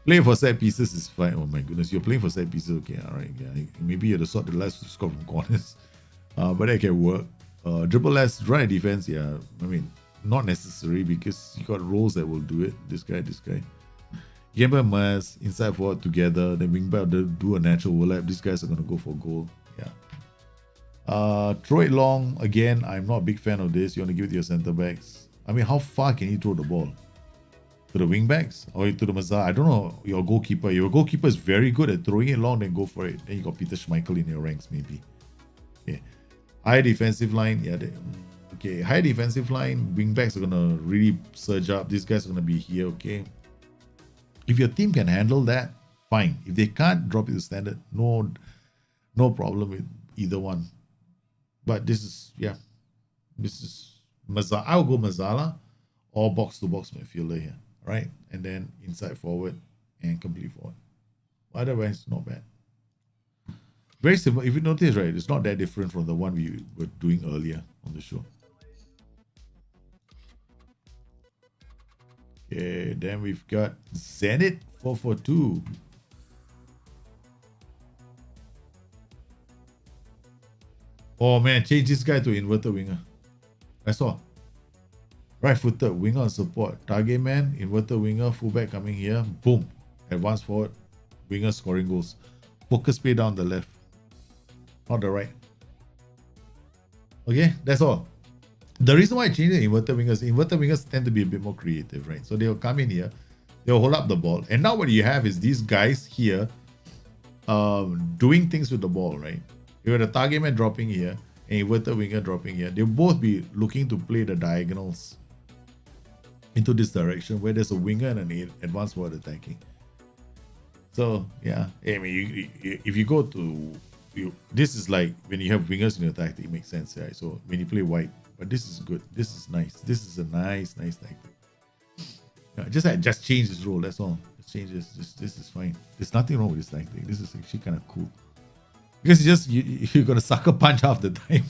Playing for set pieces is fine. Oh my goodness, you're playing for set pieces, okay, alright. Yeah. Maybe you're the sort that likes to score from corners. But that can work. Dribble S, right defense, yeah. I mean, not necessary because you got roles that will do it. This guy. Gamble and Mas, inside forward together, then wing back, do a natural overlap. These guys are gonna go for goal. Yeah. Throw it long. Again, I'm not a big fan of this. You want to give it to your center backs. I mean, how far can you throw the ball? To the wing backs or to the Mazar? I don't know. Your goalkeeper. Your goalkeeper is very good at throwing it long, then go for it. Then you got Peter Schmeichel in your ranks, maybe. Okay. High defensive line. Yeah. Okay. High defensive line. Wing backs are gonna really surge up. These guys are gonna be here. Okay. If your team can handle that, fine. If they can't, drop it to standard. No problem with either one. But this is Mazala. I'll go Mazala or box to box midfielder here, right? And then inside forward and complete forward. Otherwise, not bad. Very simple. If you notice, right, it's not that different from the one we were doing earlier on the show. Okay, then we've got Zenit 442. Oh man, change this guy to inverted winger. I saw. Right footed, winger on support. Target man, inverted winger, fullback coming here. Boom. Advance forward, winger scoring goals. Focus play down the left. Not the right. Okay, that's all. The reason why I changed the inverted wingers tend to be a bit more creative, right? So they'll come in here, they'll hold up the ball. And now what you have is these guys here doing things with the ball, right? You have the target man dropping here and inverted winger dropping here. They'll both be looking to play the diagonals into this direction where there's a winger and an advanced forward attacking. So yeah, I mean, if you go to this is like when you have wingers in your tactic, it makes sense, right? So when you play wide. But this is good. This is nice. This is a nice tactic. Yeah, just change this role. That's all. Just change this. This is fine. There's nothing wrong with this tactic. This is actually kind of cool. Because you're gonna sucker punch half the time.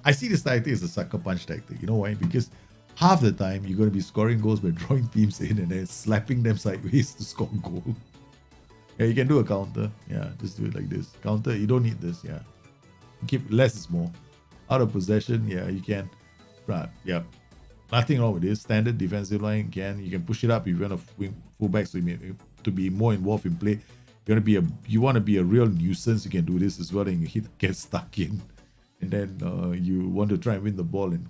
I see this tactic as a sucker punch tactic. You know why? Because half the time you're gonna be scoring goals by drawing teams in and then slapping them sideways to score a goal. Yeah, you can do a counter. Yeah, just do it like this. Counter. You don't need this. Yeah, keep less is more. Out of possession, yeah, you can. Right, yeah, nothing wrong with this. Standard defensive line, you can push it up if you want to wing fullbacks to be more involved in play. You want to be a real nuisance. You can do this as well, and you get stuck in, and then you want to try and win the ball and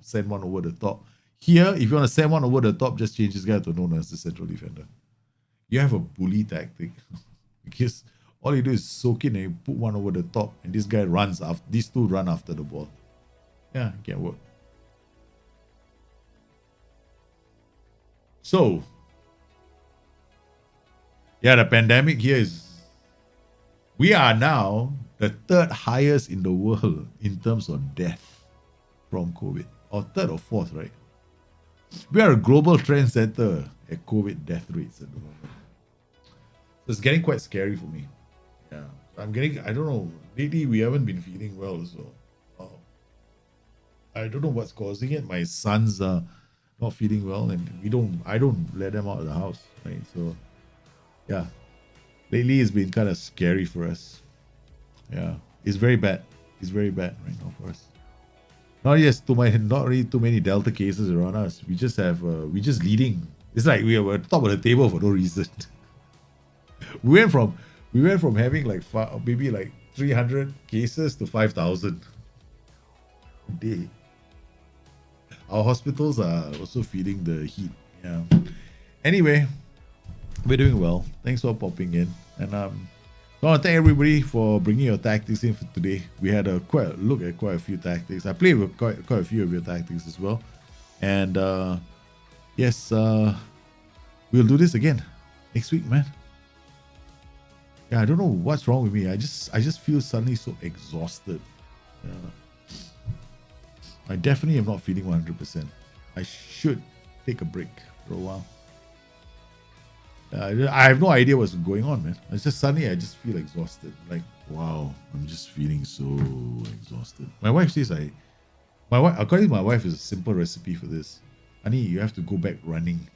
send one over the top. Here, if you want to send one over the top, just change this guy to known as the central defender. You have a bully tactic because all you do is soak in and you put one over the top, and this guy runs after. These two run after the ball. Yeah, it can work. So, yeah, the pandemic here is. We are now the third highest in the world in terms of death from COVID, or third or fourth, right? We are a global trendsetter at COVID death rates at the moment. So it's getting quite scary for me. Yeah, I don't know, lately we haven't been feeling well, so I don't know what's causing it. My sons are not feeling well, and I don't let them out of the house, right? So yeah, lately it's been kind of scary for us. Yeah, it's very bad. It's very bad right now for us. Not really too many Delta cases around us. We just have we just leading. It's like we are at the top of the table for no reason. we went from having like maybe like 300 cases to 5,000 a day. Our hospitals are also feeling the heat. Yeah. Anyway, we're doing well. Thanks for popping in, and I want to thank everybody for bringing your tactics in for today. We had a look at quite a few tactics. I played with quite a few of your tactics as well, and yes, we'll do this again next week, man. Yeah, I don't know what's wrong with me. I just feel suddenly so exhausted. Yeah. I definitely am not feeling 100%. I should take a break for a while. I have no idea what's going on, man. It's just suddenly I just feel exhausted. Like, wow, I'm just feeling so exhausted. My wife says according to my wife, is a simple recipe for this. Honey, you have to go back running.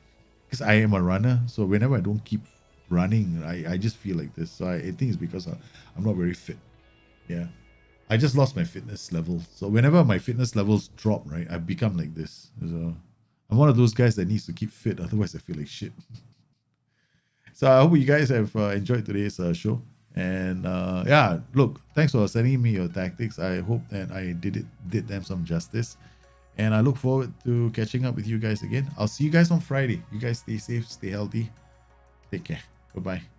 Because I am a runner, so whenever I don't keep running, I just feel like this. So I think it's because I'm not very fit. Yeah. I just lost my fitness level. So whenever my fitness levels drop, right, I become like this. So I'm one of those guys that needs to keep fit. Otherwise, I feel like shit. So I hope you guys have enjoyed today's show. And yeah, look, thanks for sending me your tactics. I hope that I did them some justice. And I look forward to catching up with you guys again. I'll see you guys on Friday. You guys stay safe, stay healthy. Take care. Bye-bye.